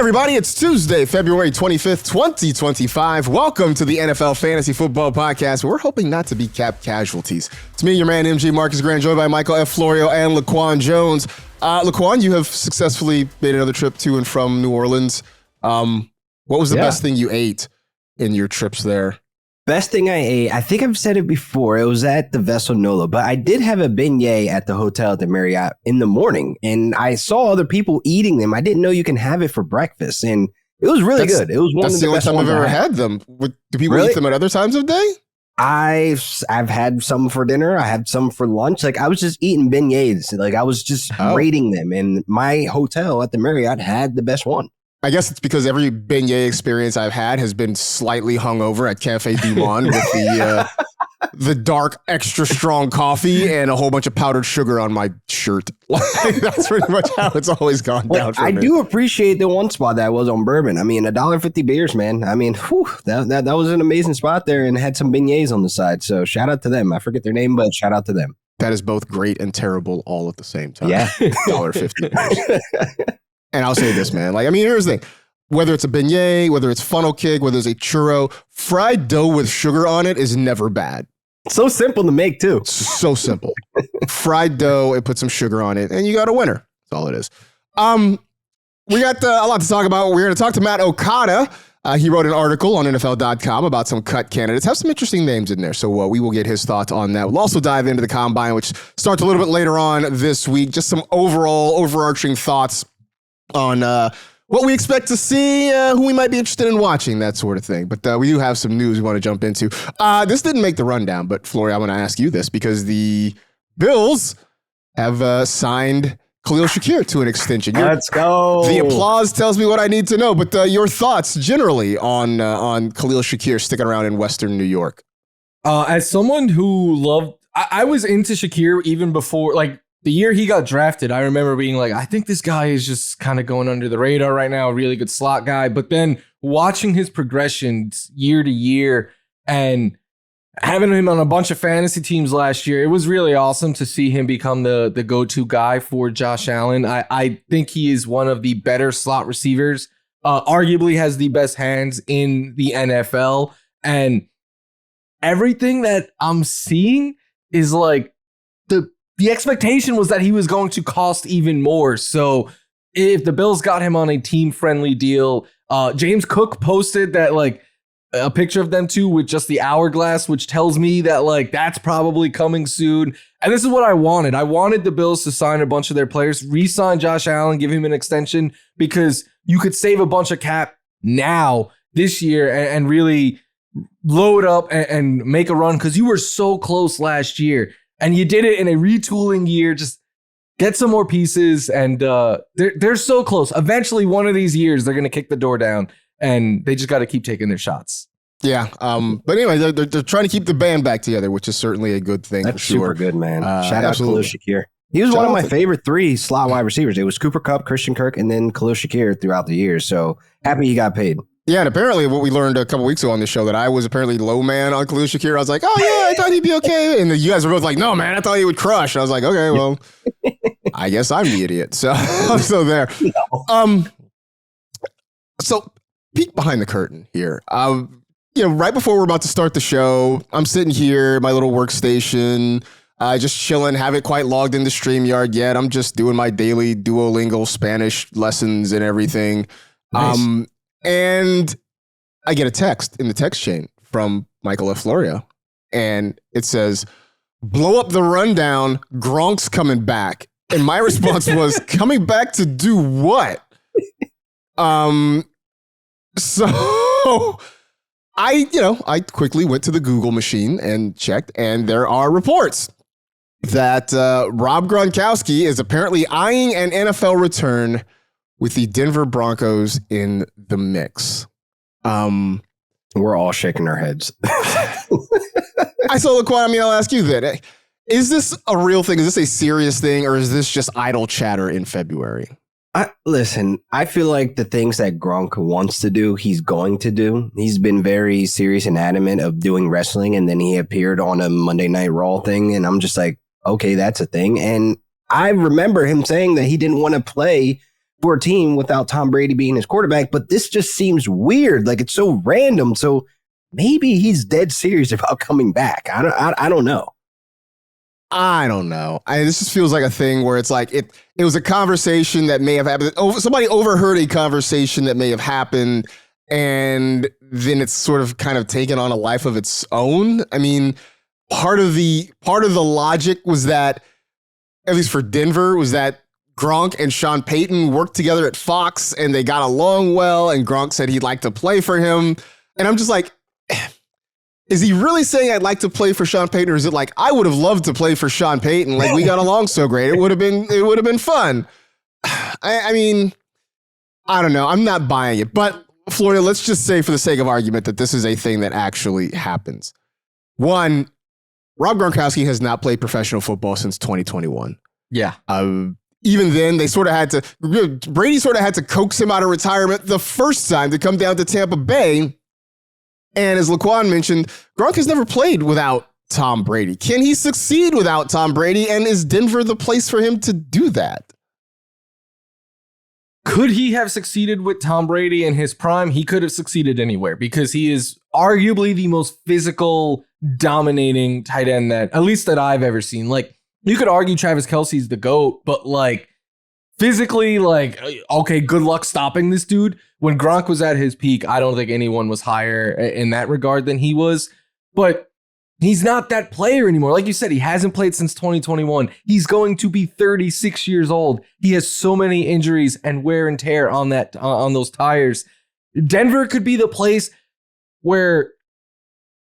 everybody, it's Tuesday, February 25th, 2025. Welcome to the NFL Fantasy Football Podcast. We're hoping not to be cap casualties. It's me, your man, MG Marcus Grant, joined by Michael F. Florio and Laquan Jones. Laquan, you have successfully made another trip to and from New Orleans. What was the best thing you ate in your trips there? Best thing I ate, I think I've said it before, it was at the Vessel Nola, but I did have a beignet at the hotel at the Marriott in the morning, and I saw other people eating them. I didn't know you can have it for breakfast, and it was really good. It was one of the only best time ones I've ever had them. Do people eat them at other times of day? I've had some for dinner. I had some for lunch. Like I was just eating beignets. Like I was just rating them, and my hotel at the Marriott had the best one. I guess it's because every beignet experience I've had has been slightly hungover at Cafe Du Monde with the dark, extra strong coffee and a whole bunch of powdered sugar on my shirt. That's pretty much how it's always gone down for me. I do appreciate the one spot that was on Bourbon. I mean, $1.50 beers, man. I mean, that was an amazing spot there and had some beignets on the side. So shout out to them. I forget their name, but shout out to them. That is both great and terrible all at the same time. Yeah. $1.50 beers. And I'll say this, man. Here's the thing. Whether it's a beignet, whether it's funnel cake, whether it's a churro, fried dough with sugar on it is never bad. So simple to make, too. So simple. Fried dough and put some sugar on it, and you got a winner. That's all it is. We got a lot to talk about. We're going to talk to Matt Okada. He wrote an article on NFL.com about some cut candidates. Have some interesting names in there, so we will get his thoughts on that. We'll also dive into the Combine, which starts a little bit later on this week. Just some overarching thoughts on what we expect to see, who we might be interested in watching, that sort of thing. But we do have some news we want to jump into. This didn't make the rundown, but Flory, I want to ask you this because the Bills have signed Khalil Shakir to an extension. Let's go. The applause tells me what I need to know, but your thoughts generally on Khalil Shakir sticking around in Western New York? As someone who loved, I was into Shakir even before, the year he got drafted. I remember being like, I think this guy is just kind of going under the radar right now, a really good slot guy. But then watching his progressions year to year and having him on a bunch of fantasy teams last year, it was really awesome to see him become the go-to guy for Josh Allen. I think he is one of the better slot receivers, arguably has the best hands in the NFL. And everything that I'm seeing is like the expectation was that he was going to cost even more. So if the Bills got him on a team-friendly deal, James Cook posted that a picture of them too with just the hourglass, which tells me that that's probably coming soon. And this is what I wanted. I wanted the Bills to sign a bunch of their players, re-sign Josh Allen, give him an extension, because you could save a bunch of cap now this year and really load up and make a run, because you were so close last year. And you did it in a retooling year. Just get some more pieces, and they're so close. Eventually, one of these years, they're going to kick the door down, and they just got to keep taking their shots. Yeah. But anyway, they're trying to keep the band back together, which is certainly a good thing. That's for sure. Super good, man. Shout out Khalil Shakir. He was one of my favorite 3 slot wide receivers. It was Cooper Kupp, Christian Kirk, and then Khalil Shakir throughout the years. So happy he got paid. Yeah, and apparently what we learned a couple weeks ago on the show, that I was apparently low man on Khalil Shakir. I was like, oh, yeah, I thought he'd be okay. And you guys were both like, no, man, I thought he would crush. I was like, okay, well, I guess I'm the idiot. So there. No. So peek behind the curtain here. Right before we're about to start the show, I'm sitting here, my little workstation, just chilling, haven't quite logged into StreamYard yet. I'm just doing my daily Duolingo Spanish lessons and everything. Nice. And I get a text in the text chain from Michael F. Florio, and it says, blow up the rundown, Gronk's coming back. And my response was, coming back to do what? So I quickly went to the Google machine and checked, and there are reports that Rob Gronkowski is apparently eyeing an NFL return with the Denver Broncos in the mix. We're all shaking our heads. I'll ask you that. Is this a real thing? Is this a serious thing, or is this just idle chatter in February? Listen, I feel like the things that Gronk wants to do, he's going to do. He's been very serious and adamant of doing wrestling, and then he appeared on a Monday Night Raw thing, and I'm just like, okay, that's a thing. And I remember him saying that he didn't want to play for a team without Tom Brady being his quarterback, but this just seems weird. Like, it's so random. So maybe he's dead serious about coming back. I don't know. I don't know. This just feels like a thing where it's like it was a conversation that may have happened. Somebody overheard a conversation that may have happened, and then it's sort of kind of taken on a life of its own. I mean, part of the logic was that, at least for Denver, was that Gronk and Sean Payton worked together at Fox and they got along well, and Gronk said he'd like to play for him. And I'm just like, is he really saying I'd like to play for Sean Payton, or is it like I would have loved to play for Sean Payton? Like, we got along so great, it would have been fun. I mean, I don't know. I'm not buying it. But Florida, let's just say for the sake of argument that this is a thing that actually happens. One, Rob Gronkowski has not played professional football since 2021. Yeah. Even then, Brady sort of had to coax him out of retirement the first time to come down to Tampa Bay. And as Laquan mentioned, Gronk has never played without Tom Brady. Can he succeed without Tom Brady? And is Denver the place for him to do that? Could he have succeeded with Tom Brady in his prime? He could have succeeded anywhere because he is arguably the most physical, dominating tight end that I've ever seen. Like, you could argue Travis Kelce's the GOAT, but like physically, like, okay, good luck stopping this dude. When Gronk was at his peak, I don't think anyone was higher in that regard than he was. But he's not that player anymore. Like you said, he hasn't played since 2021. He's going to be 36 years old. He has so many injuries and wear and tear on those tires. Denver could be the place where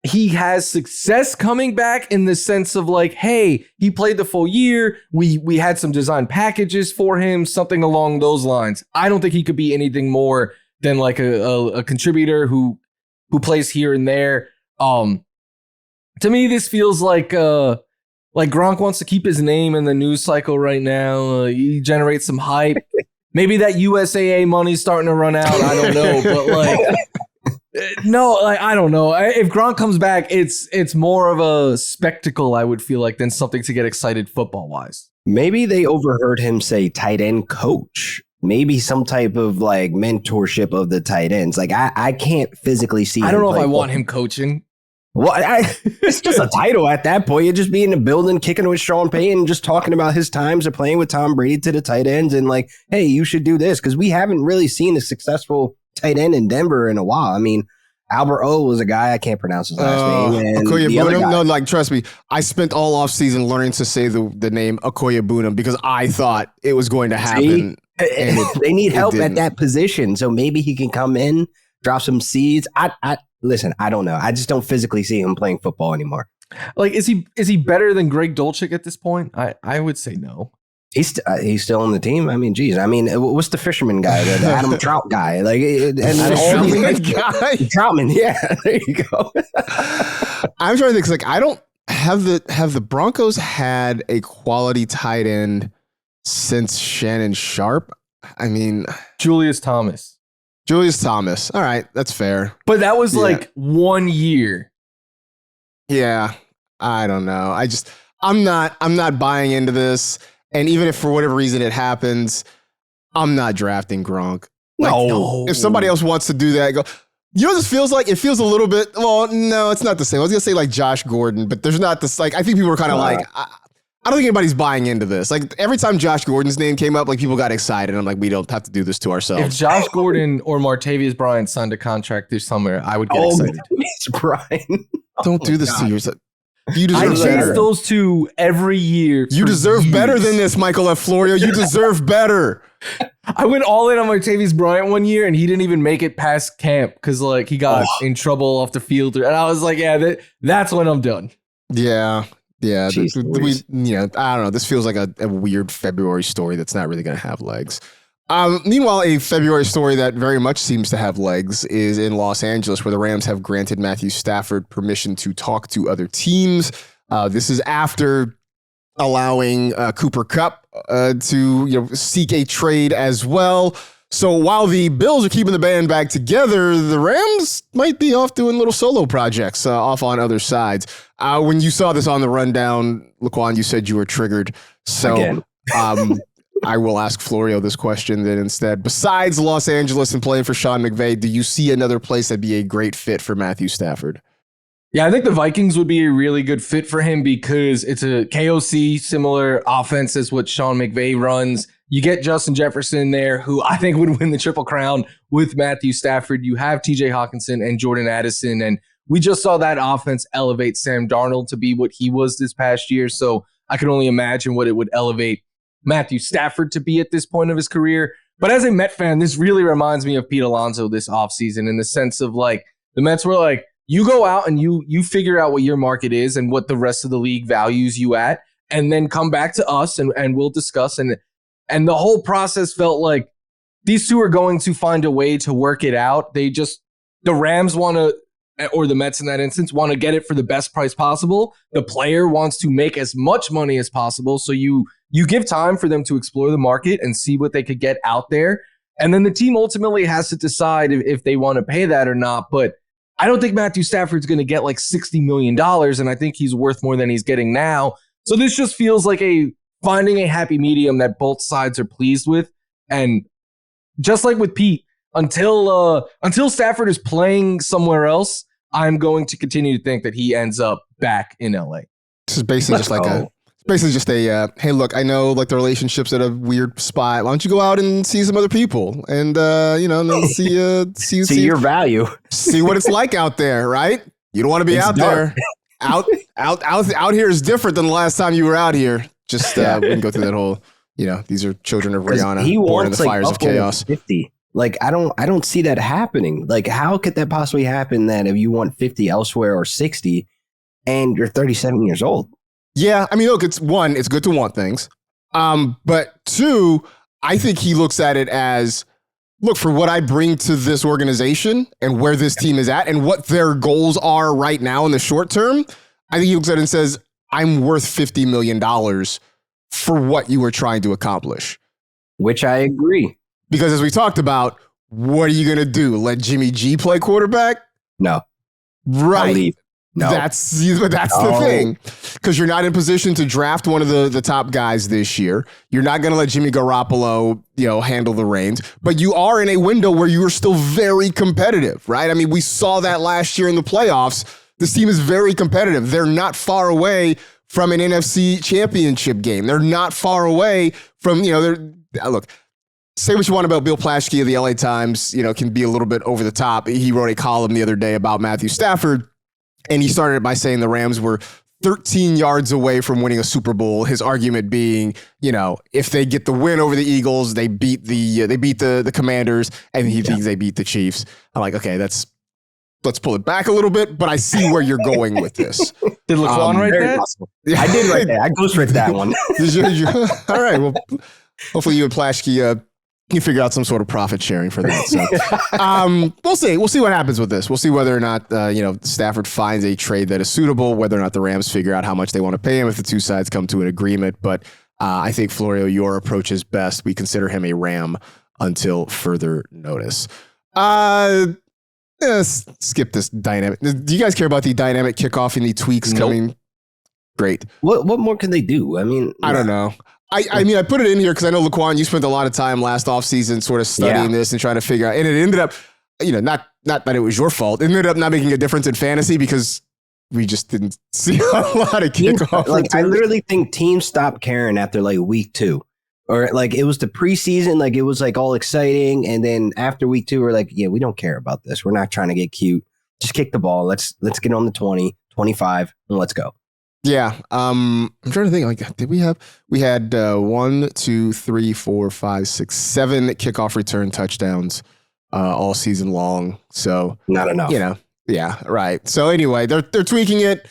he has success coming back in the sense of like, hey, he played the full year. We had some design packages for him, something along those lines. I don't think he could be anything more than like a contributor who plays here and there. To me, this feels like Gronk wants to keep his name in the news cycle right now. He generates some hype. Maybe that USAA money's starting to run out. I don't know, but like. No, like, I don't know. If Gronk comes back, it's more of a spectacle, I would feel like, than something to get excited football-wise. Maybe they overheard him say tight end coach. Maybe some type of like mentorship of the tight ends. Like, I can't physically see him. I don't know if I football. want him coaching. Well, it's just a title at that point. You'd just be in the building kicking with Sean Payton, just talking about his times of playing with Tom Brady to the tight ends and like, hey, you should do this. Because we haven't really seen a successful tight end in Denver in a while. I mean, Albert O was a guy, I can't pronounce his last name. And the other guy, no, like, trust me, I spent all offseason learning to say the name Okoye Bunam because I thought it was going to happen. They need help at that position. So maybe he can come in, drop some seeds. Listen, I don't know. I just don't physically see him playing football anymore. Like, is he better than Greg Dulcich at this point? I would say no. He's still on the team. I mean, geez. I mean, what's the fisherman guy? The Adam Trout guy? Like, and all the guy, Troutman. Yeah, there you go. I'm trying to think. Like, I don't have the Broncos had a quality tight end since Shannon Sharp. I mean, Julius Thomas. All right, that's fair. But that was like 1 year. Yeah, I don't know. I'm not buying into this. And even if for whatever reason it happens, I'm not drafting Gronk. No. If somebody else wants to do that, go. You know what this feels like? It feels a little bit, well, no, it's not the same. I was going to say like Josh Gordon, but there's not this, like, I think people were kind of like, I don't think anybody's buying into this. Like, every time Josh Gordon's name came up, like, people got excited. I'm like, we don't have to do this to ourselves. If Josh Gordon or Martavius Bryant signed a contract this summer, I would get excited. Brian. Don't do this to yourself. You deserve I better. chase those two every year. You deserve better than this, Michael F. Florio. You deserve better. I went all in on Martavius Bryant 1 year, and he didn't even make it past camp because like he got in trouble off the field, and I was like, yeah, that's when I'm done. Yeah. Jeez, I don't know. This feels like a weird February story that's not really going to have legs. Meanwhile, a February story that very much seems to have legs is in Los Angeles, where the Rams have granted Matthew Stafford permission to talk to other teams. This is after allowing Cooper Kupp to seek a trade as well. So while the Bills are keeping the band back together, the Rams might be off doing little solo projects off on other sides. When you saw this on the rundown, Laquan, you said you were triggered. So I will ask Florio this question then instead. Besides Los Angeles and playing for Sean McVay, do you see another place that'd be a great fit for Matthew Stafford? Yeah, I think the Vikings would be a really good fit for him because it's a KOC, similar offense as what Sean McVay runs. You get Justin Jefferson there, who I think would win the Triple Crown with Matthew Stafford. You have TJ Hawkinson and Jordan Addison, and we just saw that offense elevate Sam Darnold to be what he was this past year. So I can only imagine what it would elevate Matthew Stafford to be at this point of his career. But as a Met fan, this really reminds me of Pete Alonso this offseason in the sense of like the Mets were like, you go out and you figure out what your market is and what the rest of the league values you at, and then come back to us and we'll discuss. And the whole process felt like these two are going to find a way to work it out. The Rams want to, or the Mets in that instance, want to get it for the best price possible. The player wants to make as much money as possible. So you give time for them to explore the market and see what they could get out there. And then the team ultimately has to decide if they want to pay that or not. But I don't think Matthew Stafford's going to get like $60 million, and I think he's worth more than he's getting now. So this just feels like finding a happy medium that both sides are pleased with. And just like with Pete, until Stafford is playing somewhere else, I'm going to continue to think that he ends up back in LA. This is basically hey, look, I know like the relationship's at a weird spot. Why don't you go out and see some other people and see your value, see what it's like out there, right? You don't want to be out dark. there. Out here is different than the last time you were out here. Just we can go through that whole, these are children of Rihanna, he born in wants the fires of chaos. 50. Like I don't see that happening. Like how could that possibly happen that if you want 50 elsewhere or 60 and you're 37 years old? Yeah, I mean, look, it's good to want things. But two, I think he looks at it as, look, for what I bring to this organization and where this team is at and what their goals are right now in the short term, I think he looks at it and says, I'm worth $50 million for what you were trying to accomplish. Which I agree. Because as we talked about, what are you going to do? Let Jimmy G play quarterback? No. Right. No. That's the thing. Because you're not in position to draft one of the top guys this year. You're not going to let Jimmy Garoppolo, handle the reins. But you are in a window where you are still very competitive, right? I mean, we saw that last year in the playoffs. This team is very competitive. They're not far away from an NFC championship game. They're not far away from, look, say what you want about Bill Plaschke of the LA Times, can be a little bit over the top. He wrote a column the other day about Matthew Stafford. And he started by saying the Rams were 13 yards away from winning a Super Bowl. His argument being, if they get the win over the Eagles, they beat the Commanders, and he thinks they beat the Chiefs. I'm like, okay, let's pull it back a little bit, but I see where you're going with this. Did Laquan write that? I did write that. I ghostwrote that one. All right. Well, hopefully you and Plaschke you figure out some sort of profit sharing for that. So, we'll see. We'll see what happens with this. We'll see whether or not, Stafford finds a trade that is suitable, whether or not the Rams figure out how much they want to pay him if the two sides come to an agreement. But I think, Florio, your approach is best. We consider him a Ram until further notice. Skip this dynamic. Do you guys care about the dynamic kickoff and the tweaks coming? Great. What more can they do? I mean, I don't know. I mean, I put it in here because I know, Laquan, you spent a lot of time last offseason sort of studying this and trying to figure out. And it ended up, not that it was your fault. It ended up not making a difference in fantasy because we just didn't see a lot of kickoff. Like, I literally think teams stopped caring after like week 2. Or like it was the preseason, like it was like all exciting. And then after week 2, we're like, yeah, we don't care about this. We're not trying to get cute. Just kick the ball. Let's get on the 20, 25, and let's go. Yeah. I'm trying to think, like, we had 1, 2, 3, 4, 5, 6, 7 kickoff return touchdowns all season long. So not enough. Yeah, right. So anyway, they're tweaking it.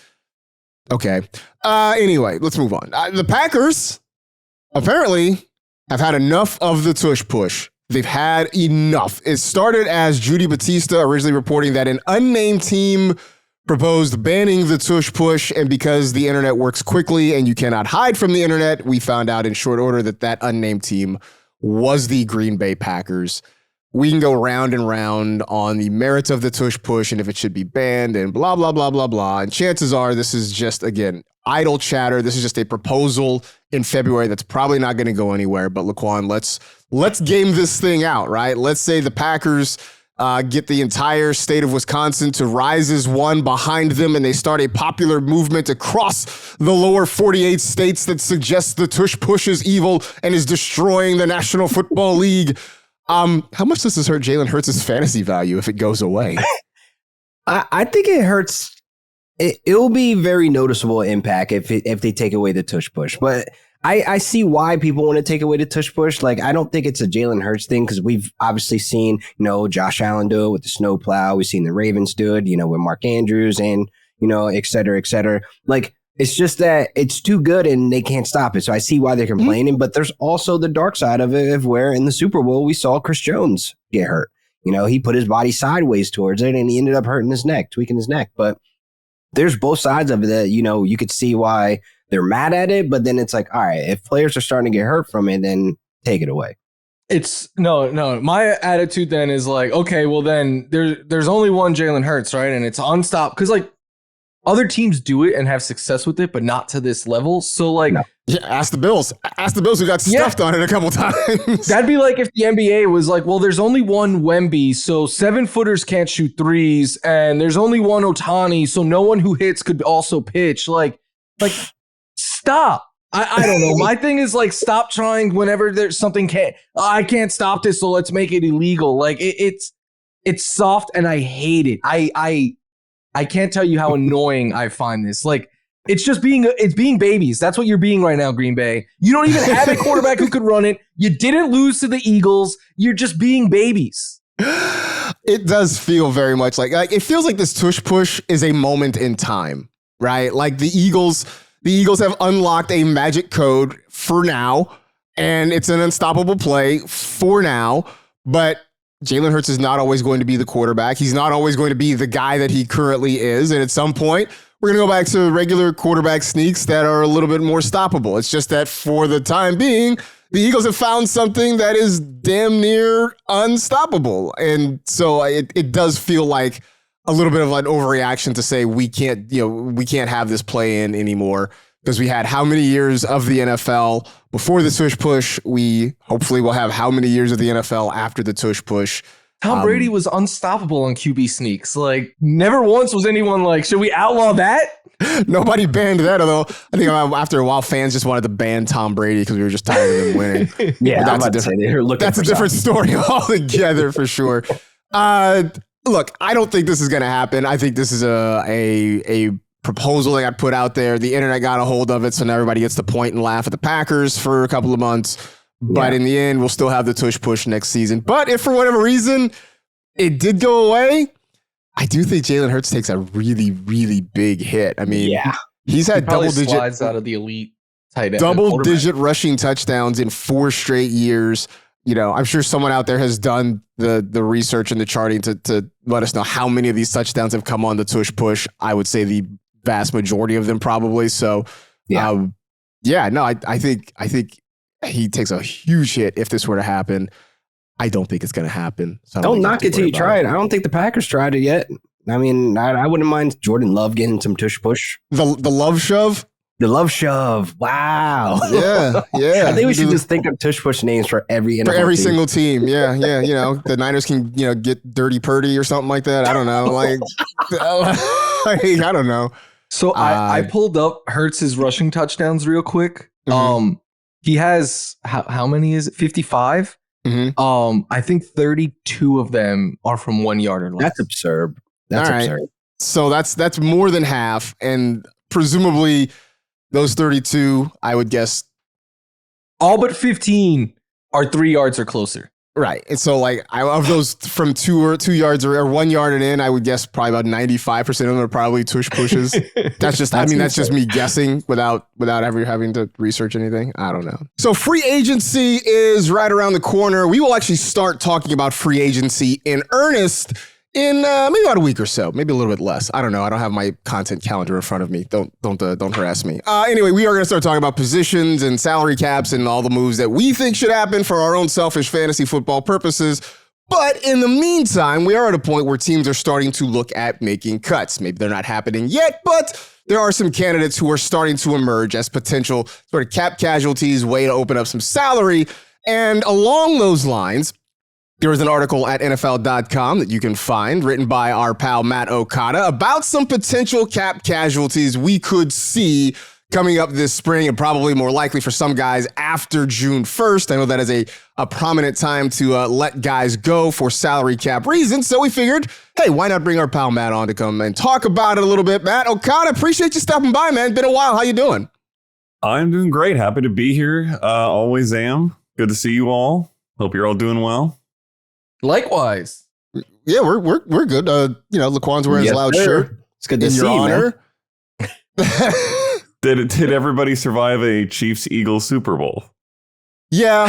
Okay. Anyway, let's move on. The Packers apparently have had enough of the tush push. They've had enough. It started as Judy Batista originally reporting that an unnamed team proposed banning the tush push, and because the internet works quickly and you cannot hide from the internet, we found out in short order that unnamed team was the Green Bay Packers. we can go round and round on the merits of the tush push and if it should be banned and blah, blah, blah, blah, blah. And chances are this is just, again, idle chatter. This is just a proposal in February that's probably not going to go anywhere. But Laquan, let's game this thing out, right? Let's say the Packers get the entire state of Wisconsin to rise as one behind them, and they start a popular movement across the lower 48 states that suggests the tush push is evil and is destroying the National Football League. How much does this hurt Jalen Hurts' fantasy value if it goes away? I think it hurts. It'll be very noticeable impact if they take away the tush push. But I see why people want to take away the tush push. Like, I don't think it's a Jalen Hurts thing because we've obviously seen, Josh Allen do it with the snowplow. We've seen the Ravens do it, with Mark Andrews and, et cetera, et cetera. Like, it's just that it's too good and they can't stop it. So I see why they're complaining. But there's also the dark side of it of where in the Super Bowl we saw Chris Jones get hurt. He put his body sideways towards it and he ended up hurting his neck, tweaking his neck. But there's both sides of it that, you could see why they're mad at it. But then it's like, all right, if players are starting to get hurt from it, then take it away. It's no. My attitude then is like, okay, well then there's only one Jalen Hurts, right? And it's unstoppable because like other teams do it and have success with it, but not to this level. So like, yeah, ask the Bills. Ask the Bills who got stuffed on it a couple times. That'd be like if the NBA was like, well, there's only one Wemby, so 7-footers can't shoot threes, and there's only one Ohtani, so no one who hits could also pitch. Like stop. I don't know. My thing is like, stop trying whenever there's something I can't stop this, so let's make it illegal. Like it's soft and I hate it. I can't tell you how annoying I find this. Like, it's being babies. That's what you're being right now, Green Bay. You don't even have a quarterback who could run it. You didn't lose to the Eagles. You're just being babies. It does feel very much like it feels like this tush push is a moment in time, right? Like the Eagles have unlocked a magic code for now, and it's an unstoppable play for now, but Jalen Hurts is not always going to be the quarterback. He's not always going to be the guy that he currently is. And at some point, we're going to go back to regular quarterback sneaks that are a little bit more stoppable. It's just that for the time being, the Eagles have found something that is damn near unstoppable. And so it does feel like a little bit of an overreaction to say we can't have this play in anymore. Because we had how many years of the NFL before the tush push? We hopefully will have how many years of the NFL after the tush push? Tom Brady was unstoppable on QB sneaks. Like, never once was anyone like, should we outlaw that? Nobody banned that, although I think after a while, fans just wanted to ban Tom Brady because we were just tired of him winning. Yeah, that's a different story altogether for sure. Look, I don't think this is going to happen. I think this is a proposal that got put out there. The internet got a hold of it, so now everybody gets to point and laugh at the Packers for a couple of months. But in the end, we'll still have the tush push next season. But if for whatever reason it did go away, I do think Jalen Hurts takes a really, really big hit. I mean, he's had slides out of the elite tight end, double-digit rushing touchdowns in 4 straight years. I'm sure someone out there has done the research and the charting to let us know how many of these touchdowns have come on the tush push. I would say the vast majority of them probably. So, I think he takes a huge hit if this were to happen. I don't think it's going to happen. So don't knock it till you try it. I don't think the Packers tried it yet. I mean, I wouldn't mind Jordan Love getting some tush push. The Love shove? The Love shove. Wow. Yeah. I think we should just think of tush push names for every NFL for every team. single team. Yeah. The Niners can, get Dirty Purdy or something like that. I don't know. I don't know. So I pulled up Hurts' rushing touchdowns real quick. Mm-hmm. He has how many is it? 55. Mm-hmm. I think 32 of them are from 1 yard or less. That's absurd. That's absurd. Right. So that's more than half, and presumably those 32, I would guess, all but 15 are 3 yards or closer. Right. And so of those from 2 yards or 1 yard and in, I would guess probably about 95% of them are probably tush pushes. That's just me guessing without ever having to research anything. I don't know. So free agency is right around the corner. We will actually start talking about free agency in earnest in maybe about a week or so, maybe a little bit less. I don't know. I don't have my content calendar in front of me. Don't harass me. Anyway, we are going to start talking about positions and salary caps and all the moves that we think should happen for our own selfish fantasy football purposes. But in the meantime, we are at a point where teams are starting to look at making cuts. Maybe they're not happening yet, but there are some candidates who are starting to emerge as potential sort of cap casualties, way to open up some salary. And along those lines, there is an article at NFL.com that you can find, written by our pal Matt Okada, about some potential cap casualties we could see coming up this spring, and probably more likely for some guys after June 1st. I know that is a prominent time to let guys go for salary cap reasons. So we figured, hey, why not bring our pal Matt on to come and talk about it a little bit. Matt Okada, appreciate you stopping by, man. Been a while. How you doing? I'm doing great. Happy to be here. Always am. Good to see you all. Hope you're all doing well. Likewise. Yeah, we're good. Laquan's wearing his loud shirt. It's good to In see your you, honor. man. Did everybody survive a Chiefs-Eagles Super Bowl? Yeah.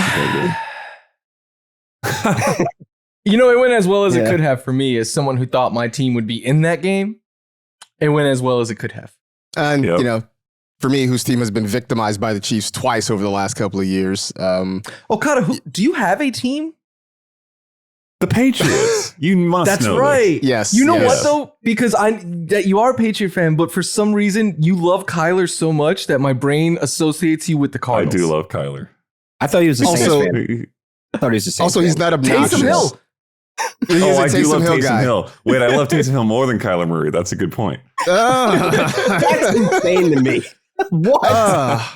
It went as well as it could have for me as someone who thought my team would be in that game. It went as well as it could have. And, for me, whose team has been victimized by the Chiefs twice over the last couple of years. Okada, do you have a team? The Patriots. You must That's know right. this. Yes. You know yes. what, though? Because that you are a Patriot fan, but for some reason, you love Kyler so much that my brain associates you with the I Cardinals. do love Kyler. I thought he was a Saints Also- fan. I thought he was a Saints Also, fan. he's not obnoxious. Taysom Hill. He's a I do love Hill Taysom guy. Hill. Wait, I love Taysom Hill more than Kyler Murray. That's a good point. That's insane to me. What?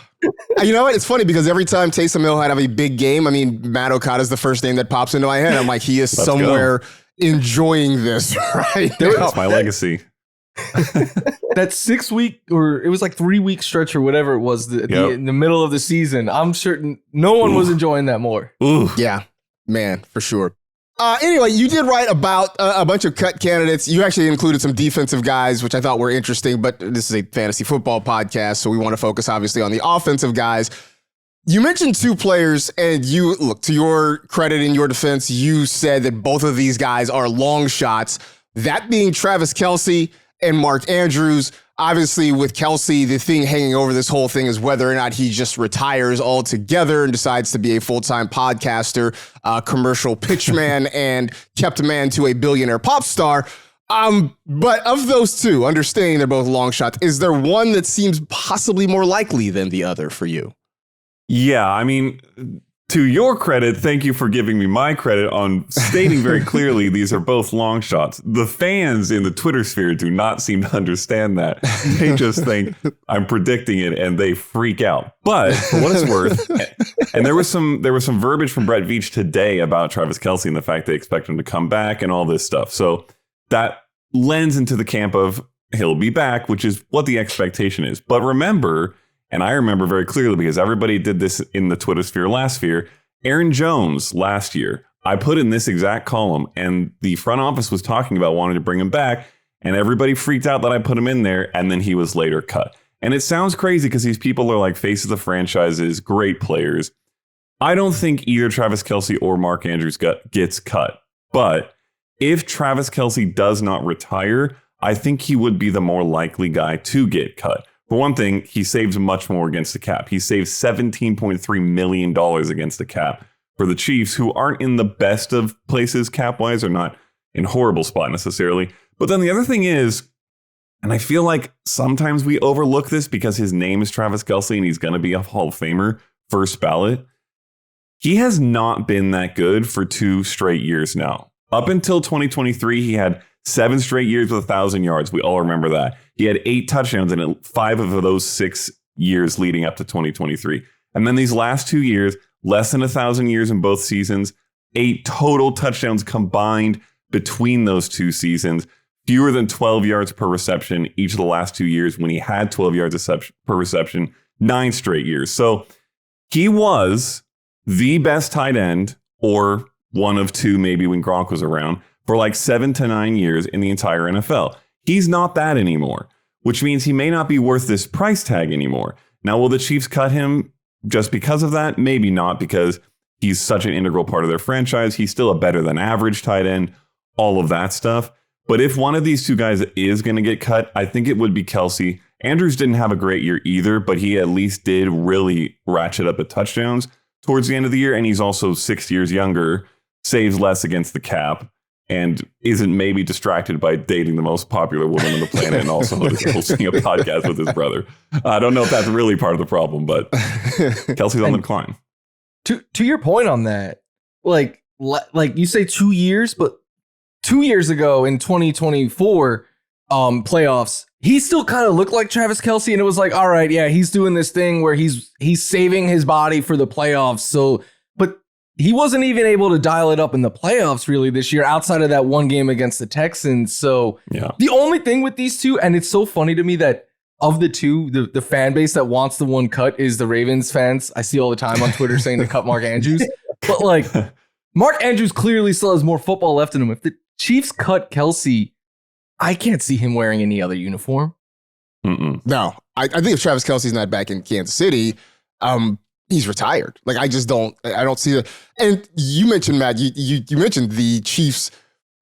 You know what? It's funny because every time Taysom Hill had a big game, I mean, Matt Okada is the first name that pops into my head. I'm like, he is Let's somewhere enjoying this right now. That's my legacy. That 6 week, or it was like 3 week stretch or whatever it was in the middle of the season. I'm certain no one was enjoying that more. Ooh. Yeah, man, for sure. Anyway, you did write about a bunch of cut candidates. You actually included some defensive guys, which I thought were interesting, but this is a fantasy football podcast, so we want to focus obviously on the offensive guys. You mentioned two players, and look, to your credit in your defense, you said that both of these guys are long shots, that being Travis Kelce and Mark Andrews. Obviously, with Kelce, the thing hanging over this whole thing is whether or not he just retires altogether and decides to be a full-time podcaster, commercial pitchman, and kept man to a billionaire pop star. But of those two, understanding they're both long shots, is there one that seems possibly more likely than the other for you? Yeah, I mean, to your credit, thank you for giving me my credit on stating very clearly these are both long shots. The fans in the Twitter sphere do not seem to understand that. They just think I'm predicting it and they freak out. But for what it's worth, and there was some verbiage from Brett Veach today about Travis Kelce and the fact they expect him to come back and all this stuff. So that lends into the camp of he'll be back, which is what the expectation is. But remember, and I remember very clearly because everybody did this in the Twitter sphere last year, Aaron Jones last year, I put in this exact column and the front office was talking about wanting to bring him back and everybody freaked out that I put him in there and then he was later cut. And it sounds crazy because these people are like faces of franchises, great players. I don't think either Travis Kelce or Mark Andrews gets cut. But if Travis Kelce does not retire, I think he would be the more likely guy to get cut. For one thing, he saves much more against the cap. He saves $17.3 million against the cap for the Chiefs, who aren't in the best of places cap-wise, or not in horrible spot necessarily. But then the other thing is, and I feel like sometimes we overlook this because his name is Travis Kelce and he's going to be a Hall of Famer, first ballot. He has not been that good for 2 straight years now. Up until 2023, he had 7 straight years with 1,000 yards. We all remember that. He had 8 touchdowns in 5 of those 6 years leading up to 2023. And then these last 2 years, less than 1,000 yards in both seasons, 8 total touchdowns combined between those 2 seasons, fewer than 12 yards per reception each of the last 2 years when he had 12 yards per reception, 9 straight years. So he was the best tight end, or one of 2 maybe when Gronk was around, for like 7 to 9 years in the entire NFL. He's not that anymore, which means he may not be worth this price tag anymore. Now, will the Chiefs cut him just because of that? Maybe not, because he's such an integral part of their franchise. He's still a better than average tight end, all of that stuff. But if one of these 2 guys is going to get cut, I think it would be Kelce. Andrews didn't have a great year either, but he at least did really ratchet up the touchdowns towards the end of the year. And he's also 6 years younger. saves less against the cap, and isn't maybe distracted by dating the most popular woman on the planet and also hosting a podcast with his brother. I don't know if that's really part of the problem, but Kelsey's on the decline. To your point on that, like you say 2 years, but 2 years ago in 2024 playoffs, he still kind of looked like Travis Kelce, and it was like, all right, yeah, he's doing this thing where he's saving his body for the playoffs. So, but he wasn't even able to dial it up in the playoffs really this year outside of that one game against the Texans. So The only thing with these two, and it's so funny to me that of the two, the fan base that wants the one cut is the Ravens fans. I see all the time on Twitter saying to cut Mark Andrews. But like, Mark Andrews clearly still has more football left in him. If the Chiefs cut Kelce, I can't see him wearing any other uniform. No, I think if Travis Kelce's not back in Kansas City, he's retired. Like, I don't see the. And you mentioned, Matt, you mentioned the Chiefs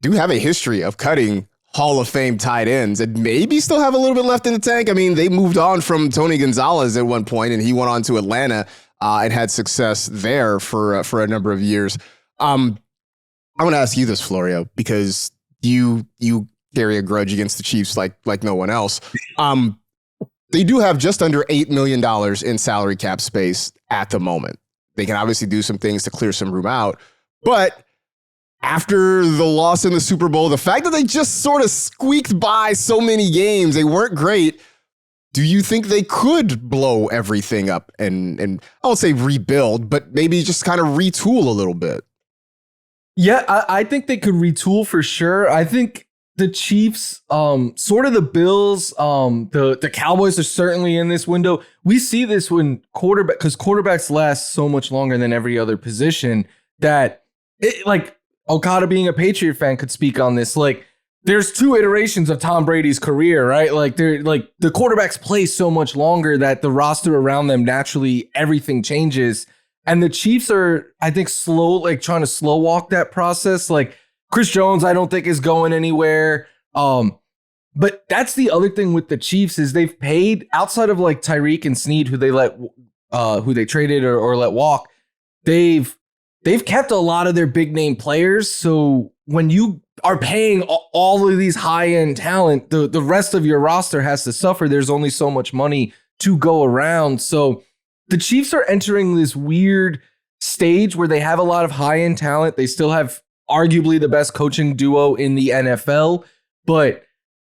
do have a history of cutting Hall of Fame tight ends and maybe still have a little bit left in the tank. I mean, they moved on from Tony Gonzalez at one point, and he went on to Atlanta and had success there for a number of years. I want to ask you this, Florio, because you carry a grudge against the Chiefs like no one else. They do have just under $8 million in salary cap space at the moment. They can obviously do some things to clear some room out, but after the loss in the Super Bowl, the fact that they just sort of squeaked by so many games, they weren't great. Do you think they could blow everything up and I won't say rebuild, but maybe just kind of retool a little bit? Yeah, I think they could retool for sure. I think the Chiefs, sort of the Bills, the Cowboys are certainly in this window. We see this when because quarterbacks last so much longer than every other position that like Okada being a Patriot fan could speak on this. Like, there's two iterations of Tom Brady's career, right? Like, they're like the quarterbacks play so much longer that the roster around them naturally everything changes. And the Chiefs are, I think, trying to slow walk that process. Like, Chris Jones, I don't think is going anywhere. But that's the other thing with the Chiefs is they've paid outside of like Tyreek and Snead, who they traded or let walk. They've kept a lot of their big name players. So when you are paying all of these high end talent, the rest of your roster has to suffer. There's only so much money to go around. So the Chiefs are entering this weird stage where they have a lot of high end talent. They still have arguably the best coaching duo in the NFL, but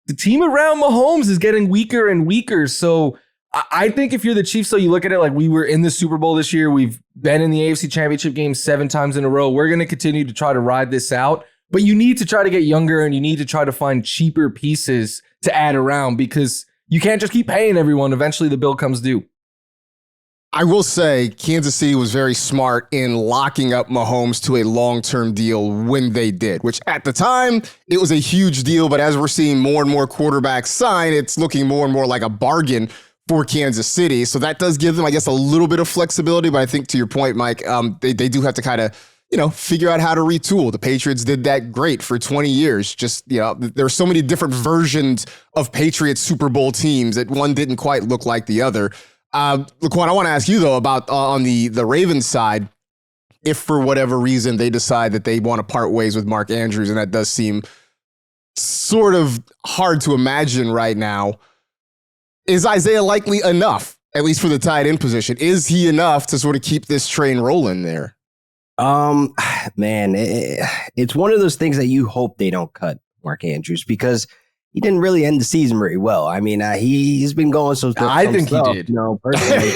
the team around Mahomes is getting weaker and weaker. So I think if you're the Chiefs, though, you look at it like we were in the Super Bowl this year. We've been in the AFC Championship game 7 times in a row. We're going to continue to try to ride this out, but you need to try to get younger and you need to try to find cheaper pieces to add around because you can't just keep paying everyone. Eventually the bill comes due. I will say Kansas City was very smart in locking up Mahomes to a long-term deal when they did, which at the time, it was a huge deal. But as we're seeing more and more quarterbacks sign, it's looking more and more like a bargain for Kansas City. So that does give them, I guess, a little bit of flexibility. But I think to your point, Mike, they do have to kind of, figure out how to retool. The Patriots did that great for 20 years. Just, there are so many different versions of Patriots Super Bowl teams that one didn't quite look like the other. Laquan, I want to ask you, though, about on the Ravens side, if for whatever reason they decide that they want to part ways with Mark Andrews, and that does seem sort of hard to imagine right now, is Isaiah Likely enough, at least for the tight end position? Is he enough to sort of keep this train rolling there? Man, it's one of those things that you hope they don't cut Mark Andrews because he didn't really end the season very well. I mean, he's been going so. I think he did. No, personally,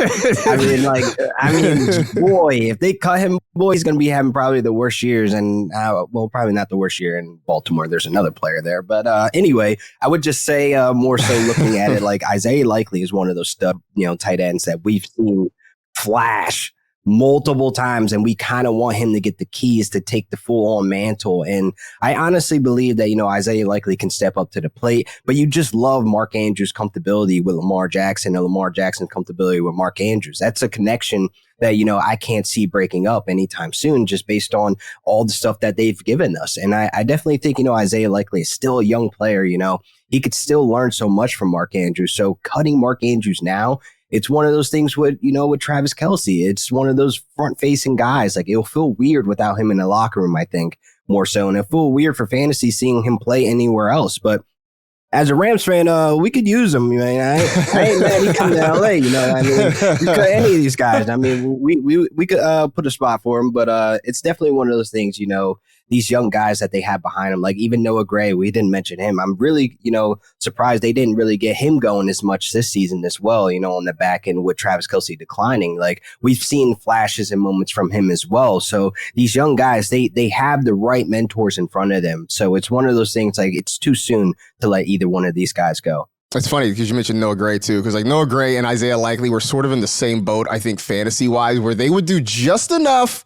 I mean, boy, if they cut him, boy, he's going to be having probably the worst years. And probably not the worst year in Baltimore. There's another player there, but anyway, I would just say more so looking at it like Isaiah Likely is one of those stud, tight ends that we've seen flash multiple times, and we kind of want him to get the keys to take the full-on mantle. And I honestly believe that, Isaiah Likely can step up to the plate, but you just love Mark Andrews' comfortability with Lamar Jackson and Lamar Jackson's comfortability with Mark Andrews. That's a connection that, I can't see breaking up anytime soon just based on all the stuff that they've given us. And I definitely think, Isaiah Likely is still a young player, he could still learn so much from Mark Andrews. So cutting Mark Andrews now it's one of those things with Travis Kelce. It's one of those front facing guys. Like, it'll feel weird without him in the locker room, I think, more so. And it'll feel weird for fantasy seeing him play anywhere else. But as a Rams fan, we could use him. Man, I ain't mad he come to LA. I mean, we could, any of these guys. I mean, we could put a spot for him, but it's definitely one of those things. These young guys that they have behind them, like even Noah Gray, we didn't mention him. I'm really, surprised they didn't really get him going as much this season as well. On the back end with Travis Kelce declining, like we've seen flashes and moments from him as well. So these young guys, they have the right mentors in front of them. So it's one of those things. Like, it's too soon to let either one of these guys go. It's funny because you mentioned Noah Gray too, because like Noah Gray and Isaiah Likely were sort of in the same boat, I think, fantasy wise, where they would do just enough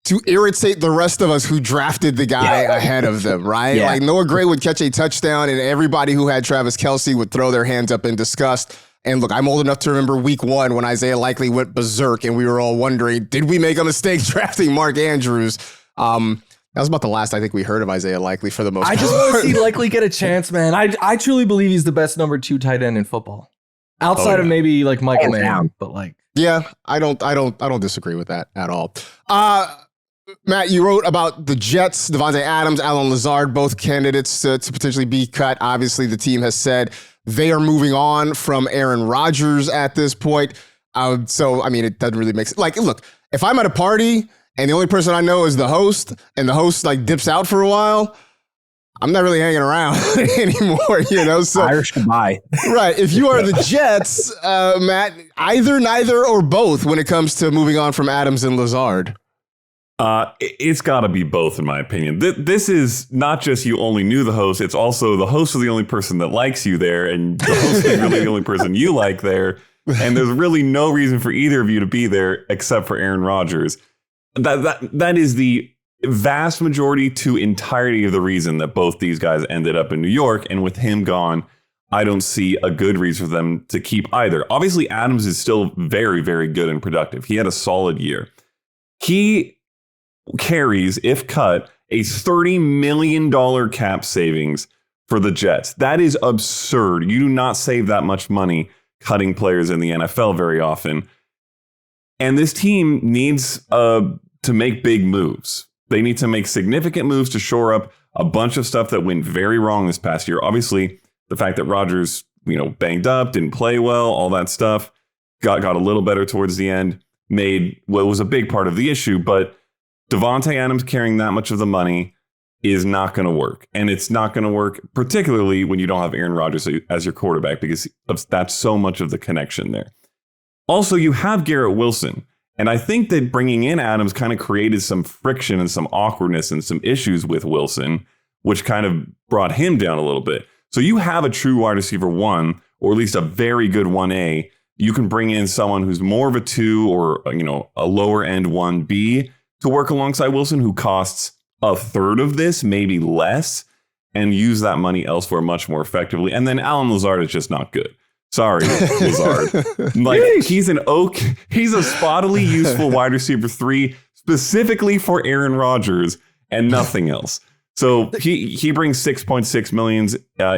to irritate the rest of us who drafted the guy ahead of them, right? Yeah. Like Noah Gray would catch a touchdown and everybody who had Travis Kelce would throw their hands up in disgust. And look, I'm old enough to remember week 1 when Isaiah Likely went berserk and we were all wondering, did we make a mistake drafting Mark Andrews? That was about the last I think we heard of Isaiah Likely for the most part. I just want to see Likely get a chance, man. I truly believe he's the best number 2 tight end in football. Outside of maybe like Michael Manning, but like. Yeah, I don't disagree with that at all. Matt, you wrote about the Jets, Devontae Adams, Allen Lazard, both candidates to potentially be cut. Obviously, the team has said they are moving on from Aaron Rodgers at this point. So, I mean, it doesn't really make sense. Like, look, if I'm at a party and the only person I know is the host and the host like dips out for a while, I'm not really hanging around anymore, So Irish goodbye. Right. If you are the Jets, Matt, either, neither, or both when it comes to moving on from Adams and Lazard. It's got to be both, in my opinion. This is not just you only knew the host. It's also the host is the only person that likes you there, and the host is really the only person you like there. And there's really no reason for either of you to be there except for Aaron Rodgers. That is the vast majority to entirety of the reason that both these guys ended up in New York. And with him gone, I don't see a good reason for them to keep either. Obviously, Adams is still very, very good and productive. He had a solid year. He carries, if cut, a $30 million cap savings for the Jets. That is absurd. You do not save that much money cutting players in the NFL very often. And this team needs to make big moves. They need to make significant moves to shore up a bunch of stuff that went very wrong this past year. Obviously, the fact that Rodgers, banged up, didn't play well, all that stuff, got a little better towards the end, made what was a big part of the issue, but Devontae Adams carrying that much of the money is not going to work. And it's not going to work, particularly when you don't have Aaron Rodgers as your quarterback, because that's so much of the connection there. Also, you have Garrett Wilson. And I think that bringing in Adams kind of created some friction and some awkwardness and some issues with Wilson, which kind of brought him down a little bit. So you have a true wide receiver 1, or at least a very good 1A. You can bring in someone who's more of a 2 or, a lower end 1B to work alongside Wilson, who costs a third of this, maybe less, and use that money elsewhere much more effectively. And then Allen Lazard is just not good. Sorry, Lazard. Like, he's a spottily useful wide receiver 3, specifically for Aaron Rodgers and nothing else. So he brings $6.6 million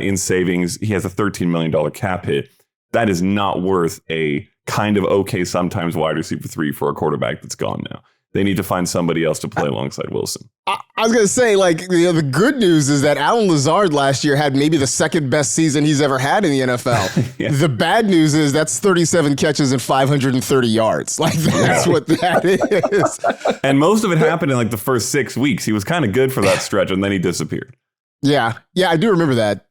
in savings. He has a $13 million cap hit. That is not worth a kind of okay sometimes wide receiver 3 for a quarterback that's gone now. They need to find somebody else to play alongside Wilson. I was going to say, the good news is that Allen Lazard last year had maybe the second best season he's ever had in the NFL. Yeah. The bad news is that's 37 catches and 530 yards. That's what that is. And most of it happened in the first 6 weeks. He was kind of good for that stretch, and then he disappeared. Yeah. Yeah, I do remember that.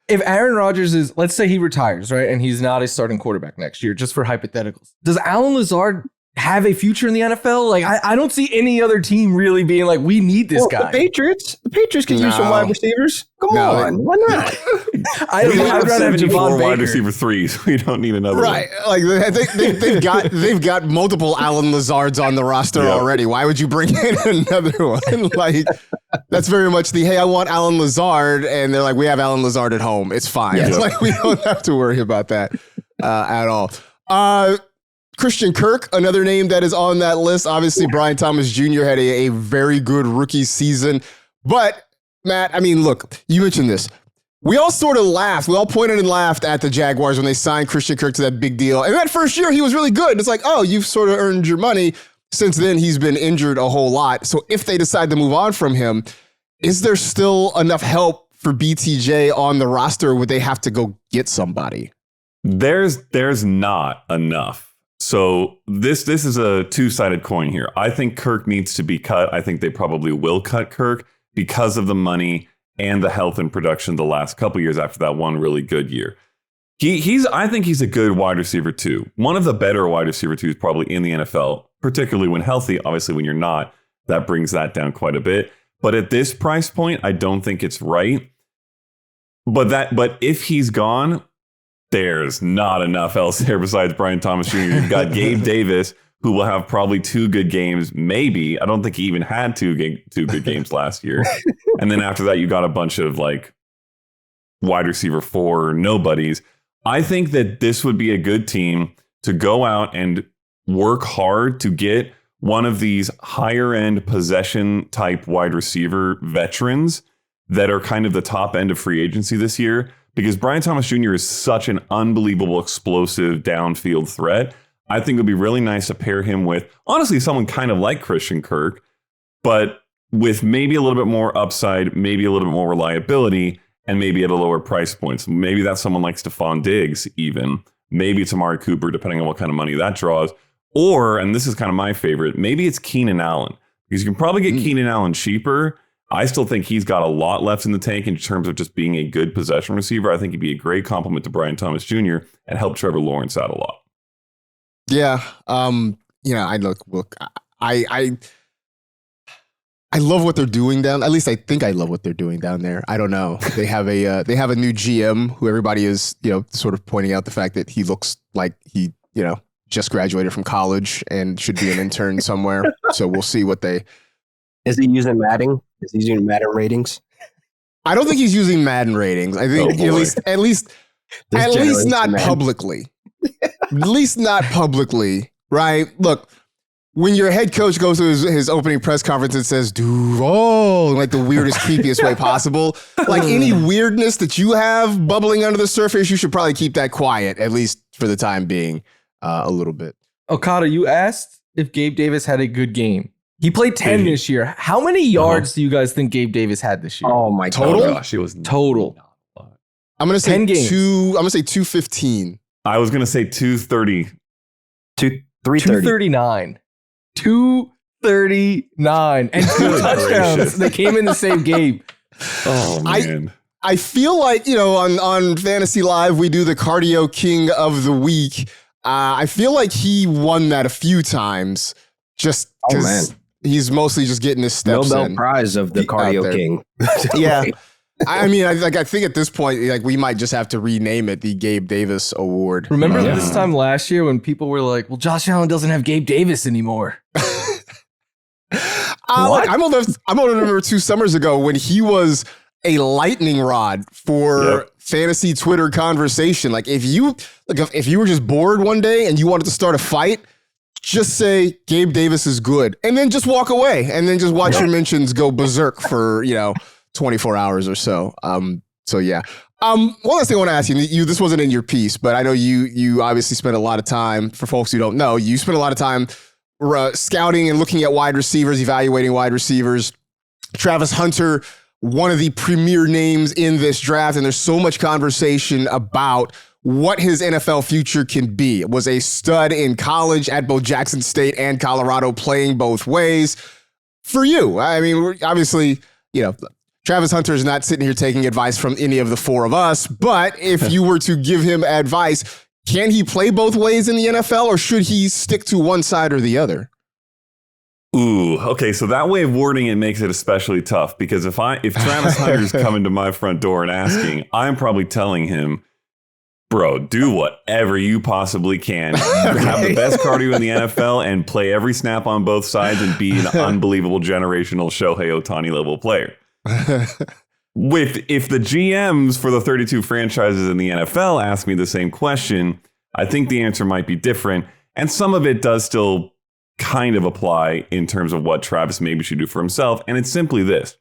If Aaron Rodgers is, let's say he retires, right, and he's not a starting quarterback next year, just for hypotheticals, does Allen Lazard have a future in the NFL? I don't see any other team really being like, we need this guy. The Patriots could use some wide receivers. Come on, why not? I'd rather 74 wide receiver 3s. We don't need another right. One. They've got multiple Allen Lazards on the roster already. Why would you bring in another one? That's very much the, hey, I want Allen Lazard, and they're like, we have Allen Lazard at home. It's fine. Yeah. We don't have to worry about that at all. Christian Kirk, another name that is on that list. Obviously, Brian Thomas Jr. had a very good rookie season. But, Matt, look, you mentioned this. we all sort of laughed. We all pointed and laughed at the Jaguars when they signed Christian Kirk to that big deal. And that first year, he was really good. It's like, oh, you've sort of earned your money. Since then, he's been injured a whole lot. So if they decide to move on from him, is there still enough help for BTJ on the roster? Or would they have to go get somebody? There's not enough. So this is a two-sided coin here. I think Kirk needs to be cut. I think they probably will cut Kirk because of the money and the health and production the last couple years after that one really good year. I think he's a good wide receiver too. One of the better wide receiver twos probably in the NFL, particularly when healthy. Obviously, when you're not, that brings that down quite a bit. But at this price point, I don't think it's right. But if he's gone, there's not enough else there besides Brian Thomas Jr. You've got Gabe Davis, who will have probably 2 good games, maybe. I don't think he even had two good games last year. And then after that, you got a bunch of like wide receiver 4 nobodies. I think that this would be a good team to go out and work hard to get one of these higher end possession type wide receiver veterans that are kind of the top end of free agency this year, because Brian Thomas Jr. is such an unbelievable explosive downfield threat. I think it would be really nice to pair him with, honestly, someone kind of like Christian Kirk, but with maybe a little bit more upside, maybe a little bit more reliability, and maybe at a lower price point. So maybe that's someone like Stephon Diggs even. Maybe it's Amari Cooper, depending on what kind of money that draws. Or, and this is kind of my favorite, maybe it's Keenan Allen. Because you can probably get Keenan Allen cheaper. I still think he's got a lot left in the tank in terms of just being a good possession receiver. I think he'd be a great compliment to Brian Thomas Jr. and help Trevor Lawrence out a lot. Yeah. I love what they're doing down. At least I think I love what they're doing down there. I don't know. They have a new GM who everybody is, sort of pointing out the fact that he looks like he, just graduated from college and should be an intern somewhere. So we'll see what they. Is he using Madden? Is he using Madden ratings? I don't think he's using Madden ratings. I think at least not publicly. At least not publicly, right? Look. When your head coach goes to his opening press conference and says, Duval, like the weirdest, creepiest way possible, like any weirdness that you have bubbling under the surface, you should probably keep that quiet, at least for the time being, a little bit. Okada, you asked if Gabe Davis had a good game. He played 10 this year. How many yards do you guys think Gabe Davis had this year? Oh, my total? God. Gosh, it was total. I'm going to say 10 games. I'm going to say 215. I was going to say 230. 239. 239 and 2 touchdowns. They came in the same game. Oh, man. I feel like, on Fantasy Live, we do the Cardio King of the Week. I feel like he won that a few times just because he's mostly just getting his steps Nobel in. Prize of the Cardio King. Yeah. I mean, I think at this point, like we might just have to rename it the Gabe Davis Award. Remember this time last year when people were like, well, Josh Allen doesn't have Gabe Davis anymore. I'm old enough to remember 2 summers ago when he was a lightning rod for fantasy Twitter conversation. Like if you were just bored one day and you wanted to start a fight, just say Gabe Davis is good and then just walk away and then just watch your mentions go berserk for, 24 hours or so. So yeah. One last thing I want to ask you, this wasn't in your piece, but I know you obviously spent a lot of time, for folks who don't know, you spent a lot of time scouting and looking at wide receivers, evaluating wide receivers. Travis Hunter, one of the premier names in this draft, and there's so much conversation about what his NFL future can be. Was a stud in college at both Jackson State and Colorado, playing both ways. For you, I mean, obviously, Travis Hunter is not sitting here taking advice from any of the 4 of us, but if you were to give him advice, can he play both ways in the NFL or should he stick to one side or the other? Ooh, okay. So that way of wording it makes it especially tough because if Travis Hunter's coming to my front door and asking, I'm probably telling him, bro, do whatever you possibly can. Have the best cardio in the NFL and play every snap on both sides and be an unbelievable generational Shohei Ohtani level player. If the GMs for the 32 franchises in the NFL ask me the same question, I think the answer might be different. And some of it does still kind of apply in terms of what Travis maybe should do for himself. And it's simply this.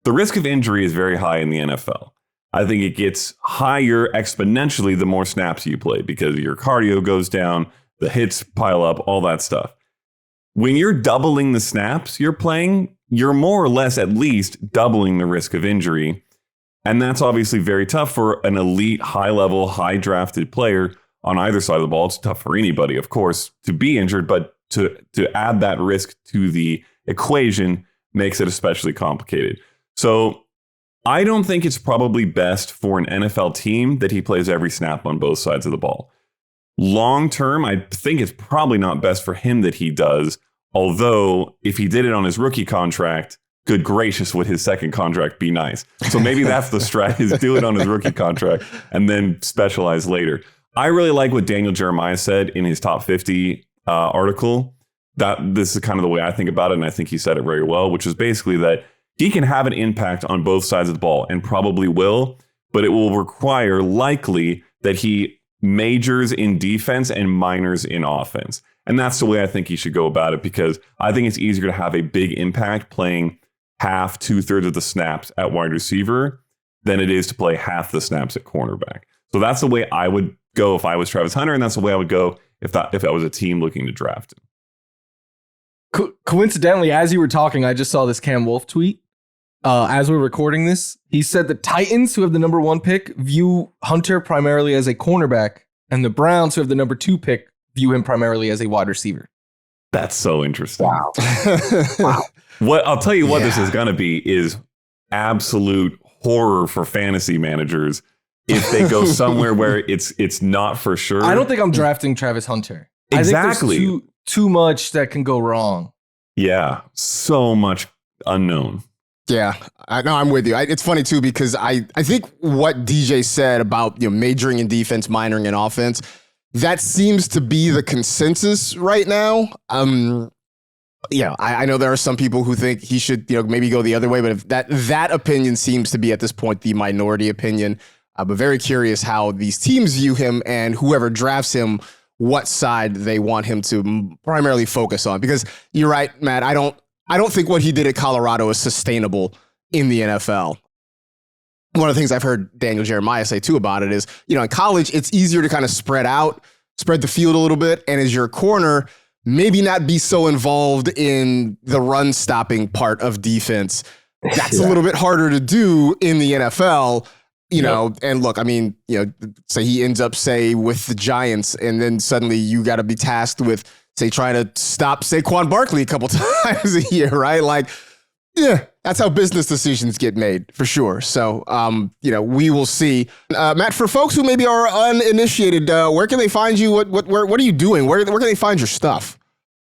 The risk of injury is very high in the NFL. I think it gets higher exponentially the more snaps you play because your cardio goes down, the hits pile up, all that stuff. When you're doubling the snaps you're playing, you're more or less at least doubling the risk of injury. And that's obviously very tough for an elite, high-level, high-drafted player on either side of the ball. It's tough for anybody, of course, to be injured, but to add that risk to the equation makes it especially complicated. So I don't think it's probably best for an NFL team that he plays every snap on both sides of the ball. Long term, I think it's probably not best for him that he does, although if he did it on his rookie contract, good gracious, would his second contract be nice. So maybe that's the strat, is do it on his rookie contract and then specialize later. I really like what Daniel Jeremiah said in his top 50 article. That this is kind of the way I think about it, and I think he said it very well, which is basically that he can have an impact on both sides of the ball and probably will, but it will require likely that he majors in defense and minors in offense. And that's the way I think he should go about it, because I think it's easier to have a big impact playing half, 2/3 of the snaps at wide receiver than it is to play half the snaps at cornerback. So that's the way I would go if I was Travis Hunter, and that's the way I would go if I was a team looking to draft him. Coincidentally, as you were talking, I just saw this Cam Wolf tweet. As we're recording this, he said the Titans, who have the number 1 pick, view Hunter primarily as a cornerback, and the Browns, who have the number 2 pick, view him primarily as a wide receiver. That's so interesting. Wow. Wow. What I'll tell you what this is going to be is absolute horror for fantasy managers if they go somewhere where it's not for sure. I don't think I'm drafting Travis Hunter. Exactly. I think there's too much that can go wrong. Yeah, so much unknown. Yeah, I'm with you. It's funny too, because I think what DJ said about majoring in defense, minoring in offense, that seems to be the consensus right now. I know there are some people who think he should maybe go the other way, but if that opinion seems to be at this point the minority opinion. But very curious how these teams view him and whoever drafts him, what side they want him to primarily focus on. Because you're right, Matt. I don't think what he did at Colorado is sustainable in the NFL. One of the things I've heard Daniel Jeremiah say too about it is, in college, it's easier to kind of spread the field a little bit. And as your corner, maybe not be so involved in the run stopping part of defense. That's a little bit harder to do in the NFL. And look, say he ends up, with the Giants, and then suddenly you got to be tasked with, trying to stop Saquon Barkley a couple times a year, right? Like, yeah, that's how business decisions get made, for sure. So, we will see. Matt, for folks who maybe are uninitiated, where can they find you? What are you doing? Where can they find your stuff?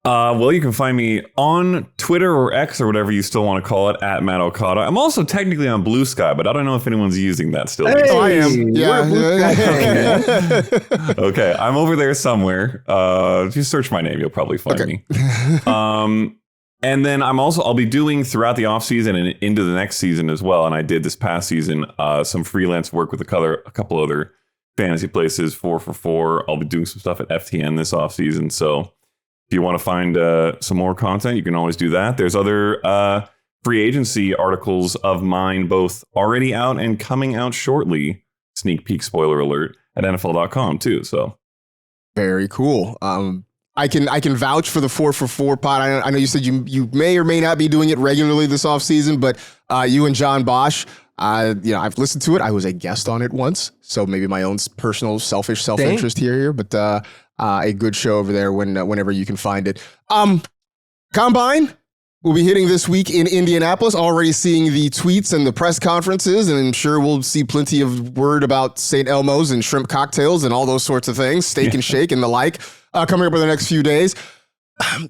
Well, you can find me on Twitter or X or whatever you still want to call it, at Matt Okada. I'm also technically on Blue Sky, but I don't know if anyone's using that still. Hey, I am. Yeah. Okay, I'm over there somewhere. Just search my name, you'll probably find me. And then I'll be doing throughout the offseason and into the next season as well. And I did this past season some freelance work with a couple other fantasy places, 4 for 4. I'll be doing some stuff at FTN this offseason. So if you want to find some more content, you can always do that. There's other free agency articles of mine, both already out and coming out shortly. Sneak peek, spoiler alert, at NFL.com too. So very cool. I can vouch for the 4 for 4 pod. I know you said you may or may not be doing it regularly this offseason, but you and John Bosch, I've listened to it. I was a guest on it once, so maybe my own personal selfish self-interest here, but a good show over there whenever you can find it. Combine will be hitting this week in Indianapolis. Already seeing the tweets and the press conferences, and I'm sure we'll see plenty of word about St. Elmo's and shrimp cocktails and all those sorts of things, steak and shake and the like, coming up in the next few days.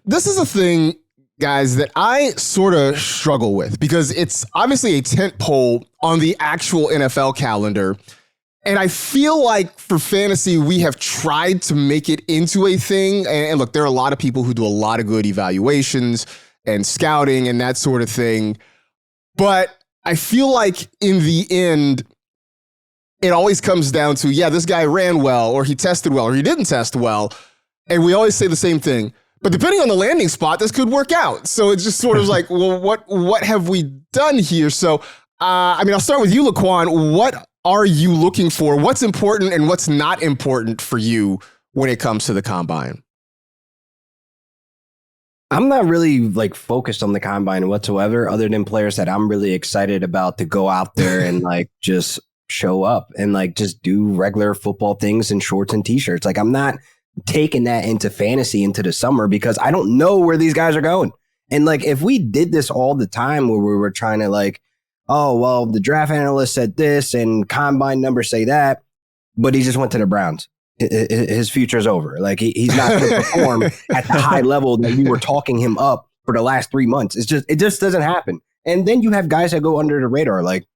This is a thing, guys, that I sort of struggle with because it's obviously a tent pole on the actual NFL calendar. And I feel like for fantasy, we have tried to make it into a thing. And look, there are a lot of people who do a lot of good evaluations and scouting and that sort of thing. But I feel like in the end, it always comes down to, this guy ran well, or he tested well, or he didn't test well. And we always say the same thing. But depending on the landing spot, this could work out. So it's just sort of like, well, what have we done here? So, I'll start with you, Laquan. What are you looking for? What's important and what's not important for you when it comes to the combine? I'm not really like focused on the combine whatsoever, other than players that I'm really excited about to go out there and like just show up and like just do regular football things in shorts and t-shirts. Like I'm not taking that into fantasy into the summer because I don't know where these guys are going. And like if we did this all the time where we were trying to like, oh, well, the draft analyst said this and combine numbers say that, but he just went to the Browns. His future's over. Like he's not going to perform at the high level that you were talking him up for the last 3 months. It just doesn't happen. And then you have guys that go under the radar. Like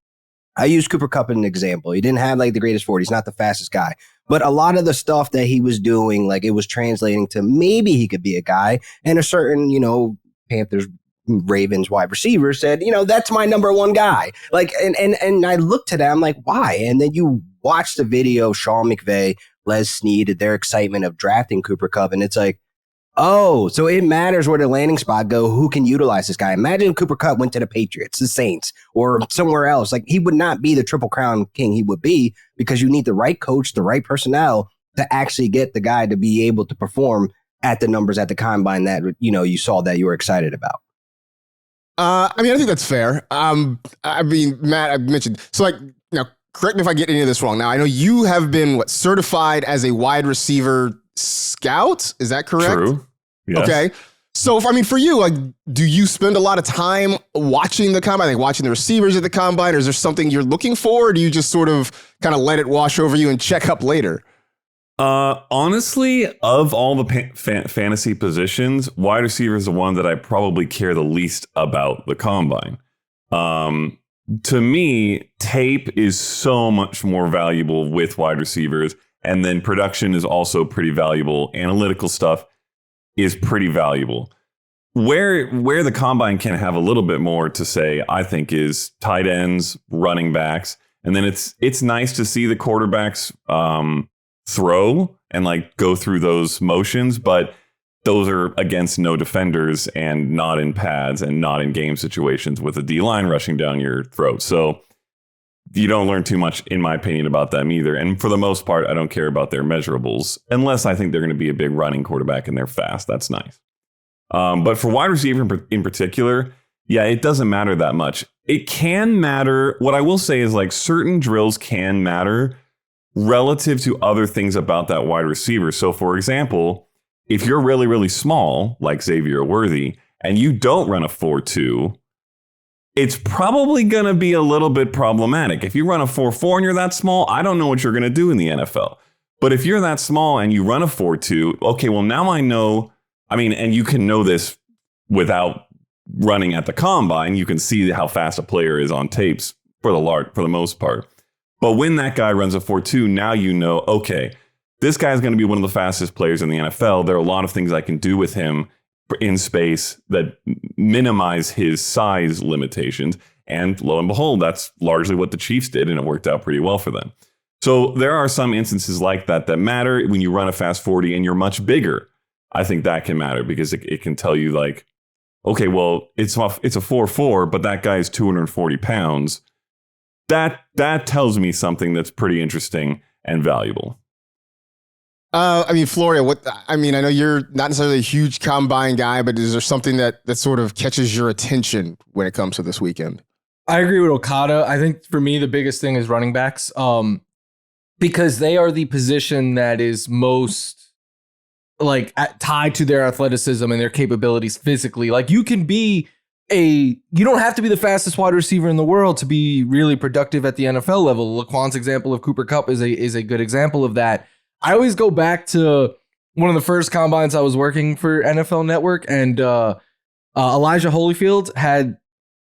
I use Cooper Kupp as an example. He didn't have like the greatest 40. He's not the fastest guy, but a lot of the stuff that he was doing, like it was translating to maybe he could be a guy. And a certain, Panthers, Ravens wide receiver said, that's my number one guy. Like, and I looked to that, I'm like, why? And then you watch the video, Sean McVay, Les Snead, their excitement of drafting Cooper Kupp, and it's like, oh, so it matters where the landing spot go. Who can utilize this guy? Imagine Cooper Kupp went to the Patriots, the Saints, or somewhere else. Like he would not be the Triple Crown king he would be because you need the right coach, the right personnel to actually get the guy to be able to perform at the numbers at the combine that you saw that you were excited about. I think that's fair. Matt, I mentioned so like correct me if I get any of this wrong. Now I know you have been certified as a wide receiver scout. Is that correct? True. Yes. Okay. So, for you, like, do you spend a lot of time watching the combine, like watching the receivers at the combine, or is there something you're looking for, or do you just sort of kind of let it wash over you and check up later? Honestly, of all the fantasy positions, wide receiver is the one that I probably care the least about the combine. To me, tape is so much more valuable with wide receivers, and then production is also pretty valuable. Analytical stuff is pretty valuable. Where the combine can have a little bit more to say, I think, is tight ends, running backs, and then it's nice to see the quarterbacks throw and like go through those motions, but those are against no defenders and not in pads and not in game situations with a D-line rushing down your throat. So you don't learn too much, in my opinion, about them either. And for the most part, I don't care about their measurables unless I think they're going to be a big running quarterback and they're fast. That's nice. But for wide receiver in particular, yeah, it doesn't matter that much. It can matter. What I will say is like certain drills can matter relative to other things about that wide receiver. So for example, if you're really, really small, like Xavier Worthy, and you don't run a 4.2, it's probably going to be a little bit problematic. If you run a 4.4 and you're that small, I don't know what you're going to do in the NFL. But if you're that small and you run a 4.2, okay, well, now I know, and you can know this without running at the combine. You can see how fast a player is on tapes for the most part. But when that guy runs a 4.2, now you know, okay, this guy's going to be one of the fastest players in the NFL. There are a lot of things I can do with him in space that minimize his size limitations. And lo and behold, that's largely what the Chiefs did, and it worked out pretty well for them. So there are some instances like that matter when you run a fast 40 and you're much bigger. I think that can matter because it can tell you like, okay, well, it's a 4.4, but that guy's 240 pounds. That tells me something that's pretty interesting and valuable. Floria, I know you're not necessarily a huge combine guy, but is there something that sort of catches your attention when it comes to this weekend? I agree with Okada. I think for me, the biggest thing is running backs, because they are the position that is most tied to their athleticism and their capabilities physically. Like you don't have to be the fastest wide receiver in the world to be really productive at the NFL level. Laquan's example of Cooper Kupp is a good example of that. I always go back to one of the first combines I was working for NFL Network, and Elijah Holyfield had,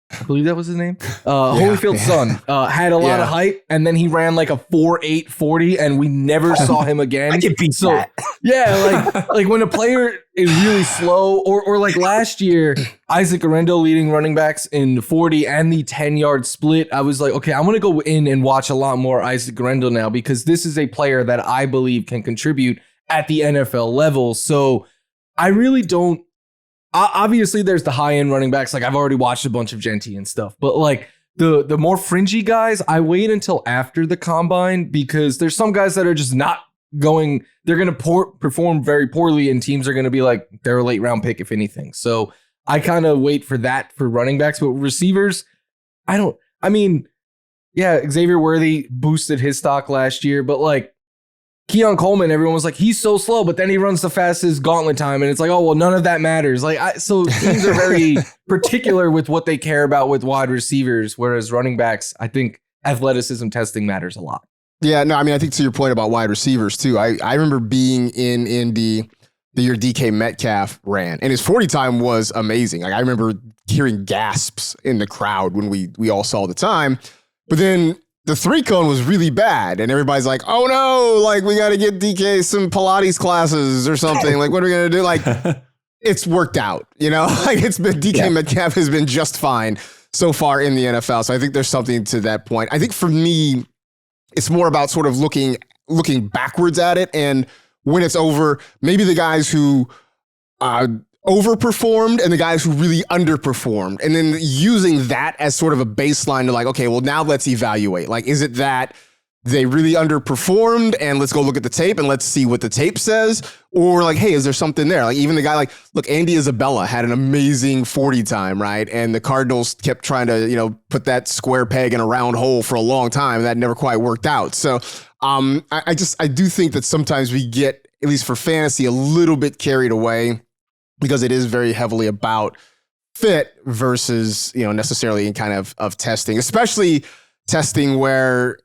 I believe that was his name, Holyfield's son, had a lot of height, and then he ran like a 4.8 40, and we never saw him again. I can beat that. Yeah, like when a player is really slow, or like last year, Isaac Guerrero leading running backs in the 40 and the 10-yard split. I was like, okay, I'm going to go in and watch a lot more Isaac Guerrero now because this is a player that I believe can contribute at the NFL level. So I really don't. Obviously, there's the high-end running backs. Like I've already watched a bunch of Genty and stuff, but like the more fringy guys, I wait until after the combine because there's some guys that are just not going. They're going to perform very poorly, and teams are going to be like, they're a late round pick, if anything. So I kind of wait for that for running backs, but receivers, Xavier Worthy boosted his stock last year, but like Keon Coleman, everyone was like, he's so slow, but then he runs the fastest gauntlet time. And it's like, oh, well, none of that matters. So teams are very particular with what they care about with wide receivers, whereas running backs, I think athleticism testing matters a lot. Yeah, no, I mean, I think to your point about wide receivers too, I remember being in Indy the year DK Metcalf ran, and his 40 time was amazing. Like I remember hearing gasps in the crowd when we all saw the time, but then the 3-cone was really bad, and everybody's like, oh no, like we got to get DK some Pilates classes or something. Like, what are we going to do? Like, it's worked out, you know? Like DK Metcalf has been just fine so far in the NFL. So I think there's something to that point. I think for me, it's more about sort of looking backwards at it, and when it's over, maybe the guys who overperformed and the guys who really underperformed, and then using that as sort of a baseline to like, okay, well, now let's evaluate. Like, is it that they really underperformed and let's go look at the tape and let's see what the tape says? Or like, hey, is there something there? Like even the guy like, look, Andy Isabella had an amazing 40 time, right? And the Cardinals kept trying to, put that square peg in a round hole for a long time. That never quite worked out. So I do think that sometimes we get, at least for fantasy, a little bit carried away, because it is very heavily about fit versus, necessarily in kind of testing, especially testing where,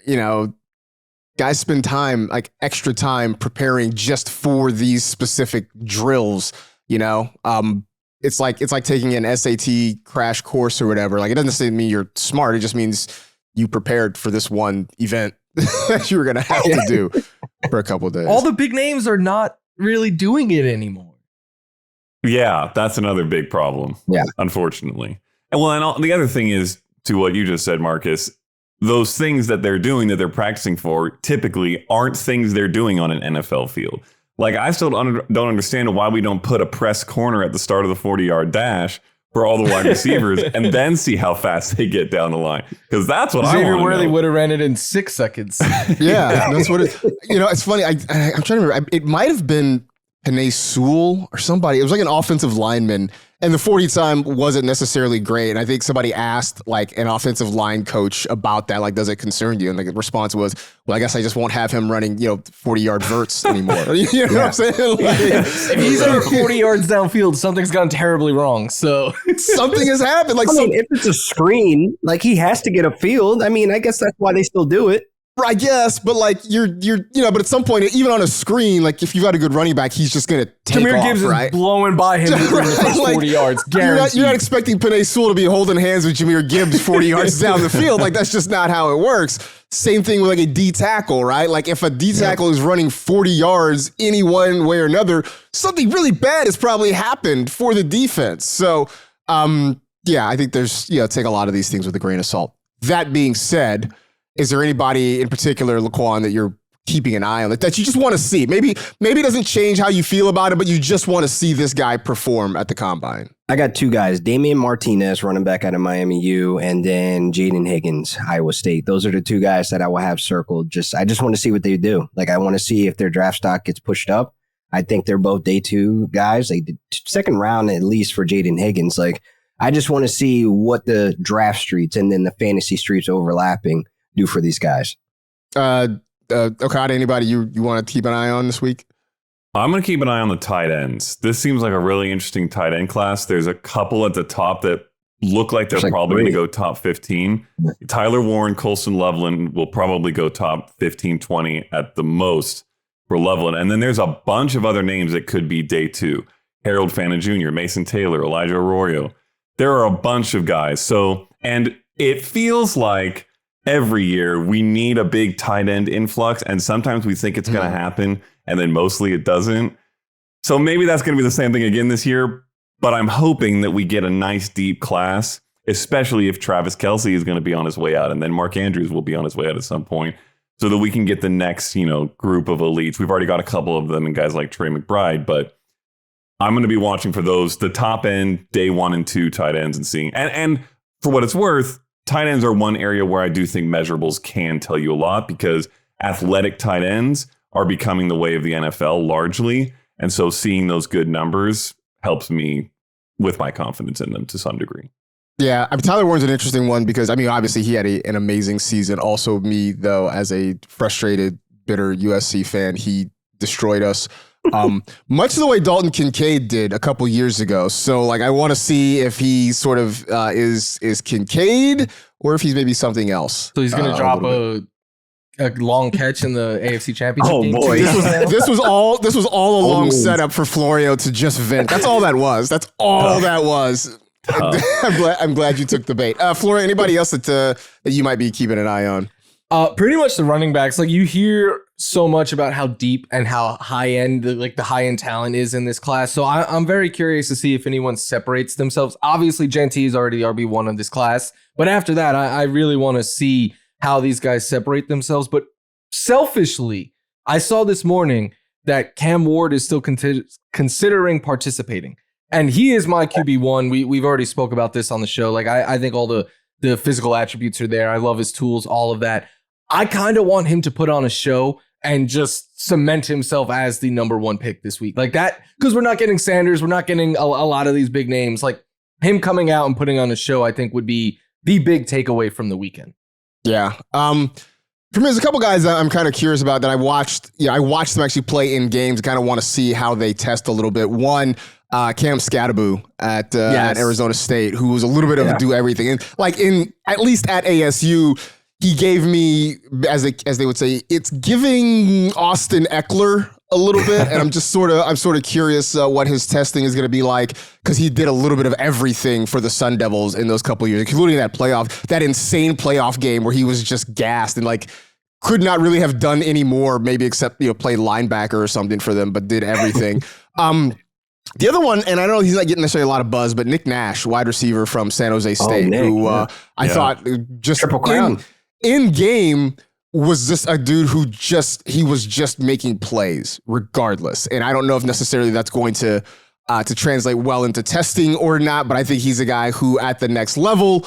guys spend time, like extra time preparing just for these specific drills, it's like taking an SAT crash course or whatever. Like it doesn't necessarily mean you're smart. It just means you prepared for this one event that you were going to have to do for a couple of days. All the big names are not really doing it anymore. Yeah, that's another big problem. Yeah, unfortunately. And the other thing is, to what you just said, Marcus, those things that they're doing, that they're practicing for, typically aren't things they're doing on an NFL field. Like, I still don't understand why we don't put a press corner at the start of the 40-yard dash for all the wide receivers and then see how fast they get down the line. Because that's what Xavier I want to know. Worthy would have ran it in 6 seconds. Yeah, that's what it. It's funny. I'm trying to remember. It might have been Penei Sewell or somebody. It was like an offensive lineman, and the 40 time wasn't necessarily great. And I think somebody asked like an offensive line coach about that. Like, does it concern you? And the response was, well, I guess I just won't have him running, 40-yard verts anymore. You know what I'm saying? Like, if he's over 40 yards downfield, something's gone terribly wrong. So something has happened. Like, if it's a screen, like he has to get a field. I mean, I guess that's why they still do it. I guess, but like you're but at some point, even on a screen, like if you've got a good running back, he's just gonna take Jahmyr off, Gibbs right? is blowing by him in the first 40 yards. Guaranteed. You're not expecting Penei Sewell to be holding hands with Jahmyr Gibbs 40 yards down the field. Like that's just not how it works. Same thing with like a D tackle, right? Like if a D tackle is running 40 yards any one way or another, something really bad has probably happened for the defense. So, I think there's take a lot of these things with a grain of salt. That being said, is there anybody in particular, Laquan, that you're keeping an eye on that you just want to see? Maybe it doesn't change how you feel about it, but you just want to see this guy perform at the combine. I got 2 guys, Damian Martinez, running back out of Miami U, and then Jaden Higgins, Iowa State. Those are the 2 guys that I will have circled. I just want to see what they do. Like, I want to see if their draft stock gets pushed up. I think they're both day 2 guys. They did second round at least for Jaden Higgins. Like, I just want to see what the draft streets and then the fantasy streets overlapping do for these guys. Okada, anybody you want to keep an eye on this week? I'm going to keep an eye on the tight ends. This seems like a really interesting tight end class. There's a couple at the top that look like they're probably going to go top 15. Tyler Warren, Colston Loveland will probably go top 15, 20 at the most for Loveland. And then there's a bunch of other names that could be day 2. Harold Fannin Jr., Mason Taylor, Elijah Arroyo. There are a bunch of guys. And it feels like every year we need a big tight end influx, and sometimes we think it's going to happen, and then mostly it doesn't. So maybe that's going to be the same thing again this year, but I'm hoping that we get a nice deep class, especially if Travis Kelce is going to be on his way out, and then Mark Andrews will be on his way out at some point, so that we can get the next, group of elites. We've already got a couple of them and guys like Trey McBride, but I'm going to be watching for those, the top end day 1 and 2 tight ends, and seeing, and for what it's worth, tight ends are one area where I do think measurables can tell you a lot, because athletic tight ends are becoming the way of the NFL largely. And so seeing those good numbers helps me with my confidence in them to some degree. Yeah, I mean, Tyler Warren's an interesting one because, I mean, obviously he had an amazing season. Also, me, though, as a frustrated, bitter USC fan, he destroyed us. Much the way Dalton Kincaid did a couple years ago. So, like, I want to see if he sort of is Kincaid or if he's maybe something else. So he's going to drop a long catch in the AFC Championship game. Boy. This was all a long setup for Florio to just vent. That's all that was. That's all that was. I'm glad you took the bait. Florio, anybody else that you might be keeping an eye on? Pretty much the running backs. Like, you hear so much about how deep and how high end, the high end talent is in this class. So I'm very curious to see if anyone separates themselves. Obviously, Genty is already RB1 of this class, but after that, I really want to see how these guys separate themselves. But selfishly, I saw this morning that Cam Ward is still considering participating. And he is my QB1. We've already spoke about this on the show. Like, I think all the physical attributes are there. I love his tools, all of that. I kind of want him to put on a show and just cement himself as the number one pick this week. Like that, because we're not getting Sanders. We're not getting a lot of these big names. Like, him coming out and putting on a show, I think would be the big takeaway from the weekend. Yeah. For me, there's a couple guys that I'm kind of curious about that I watched. I watched them actually play in games. Kind of want to see how they test a little bit. One, Cam Scatteraboo at Arizona State, who was a little bit of a do everything. And like at least at ASU, he gave me, as they would say, it's giving Austin Eckler a little bit. And I'm sort of curious what his testing is going to be like, because he did a little bit of everything for the Sun Devils in those couple of years, including that insane playoff game where he was just gassed and like could not really have done any more, maybe except, play linebacker or something for them, but did everything. The other one, and I know he's not getting necessarily a lot of buzz, but Nick Nash, wide receiver from San Jose State, I thought just Triple Crown in game was just a dude who he was just making plays regardless. And I don't know if necessarily that's going to translate well into testing or not, but I think he's a guy who at the next level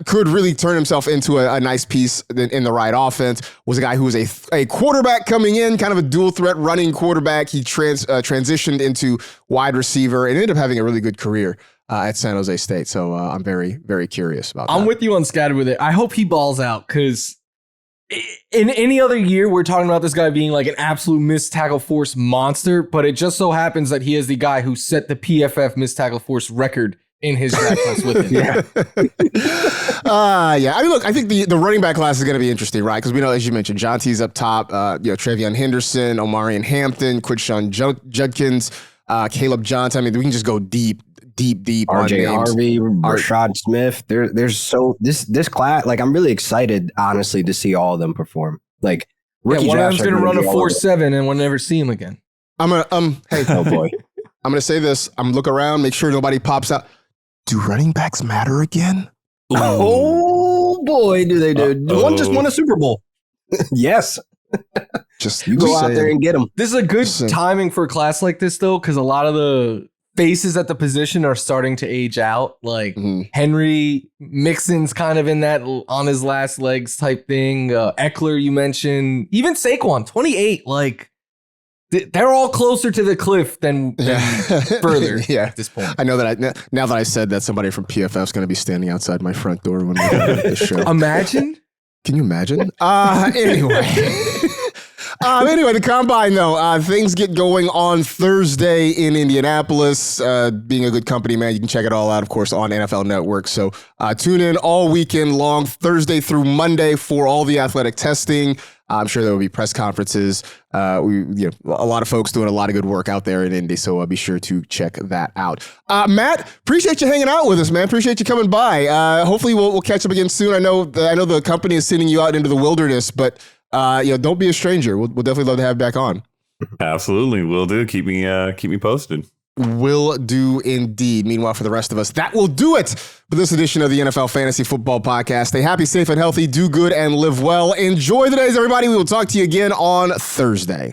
could really turn himself into a nice piece in the right offense. Was a guy who was a quarterback coming in, kind of a dual threat running quarterback. He transitioned into wide receiver and ended up having a really good career at San Jose State. So I'm very, very curious about that. I'm with you on Scatter with it. I hope he balls out, because in any other year, we're talking about this guy being like an absolute missed tackle force monster, but it just so happens that he is the guy who set the PFF missed tackle force record in his draft class with him. I mean, look, I think the running back class is going to be interesting, right? Because we know, as you mentioned, John T's up top, Travion Henderson, Omarion Hampton, Quinshawn Judkins, Caleb Johnson. I mean, we can just go deep RJ Harvey, Rashad Smith. There's this class. Like, I'm really excited, honestly, to see all of them perform. Like, one of them's going to run a 4.7 and we'll never see him again. I'm gonna hey, oh boy, I'm gonna say this. I'm gonna look around, make sure nobody pops out. Do running backs matter again? Oh boy, do they do? One just won a Super Bowl. Yes. Just you go out there and get them. This is a good timing for a class like this, though, because a lot of the faces at the position are starting to age out. Like Henry Mixon's kind of in that on his last legs type thing. Eckler, you mentioned, even Saquon, 28. Like, they're all closer to the cliff than further at this point. I know that now that I said that, somebody from PFF is going to be standing outside my front door when we get this show. Imagine. Can you imagine? Anyway, the combine, though, things get going on Thursday in Indianapolis. Being a good company, man, you can check it all out, of course, on NFL Network. So tune in all weekend long, Thursday through Monday, for all the athletic testing. I'm sure there will be press conferences. A lot of folks doing a lot of good work out there in Indy, so be sure to check that out. Matt, appreciate you hanging out with us, man. Appreciate you coming by. Hopefully we'll catch up again soon. I know the company is sending you out into the wilderness, but don't be a stranger. We'll definitely love to have you back on. Absolutely, will do. Keep me posted. Will do indeed. Meanwhile, for the rest of us, that will do it for this edition of the NFL Fantasy Football Podcast. Stay happy, safe, and healthy. Do good and live well. Enjoy the days, everybody. We will talk to you again on Thursday.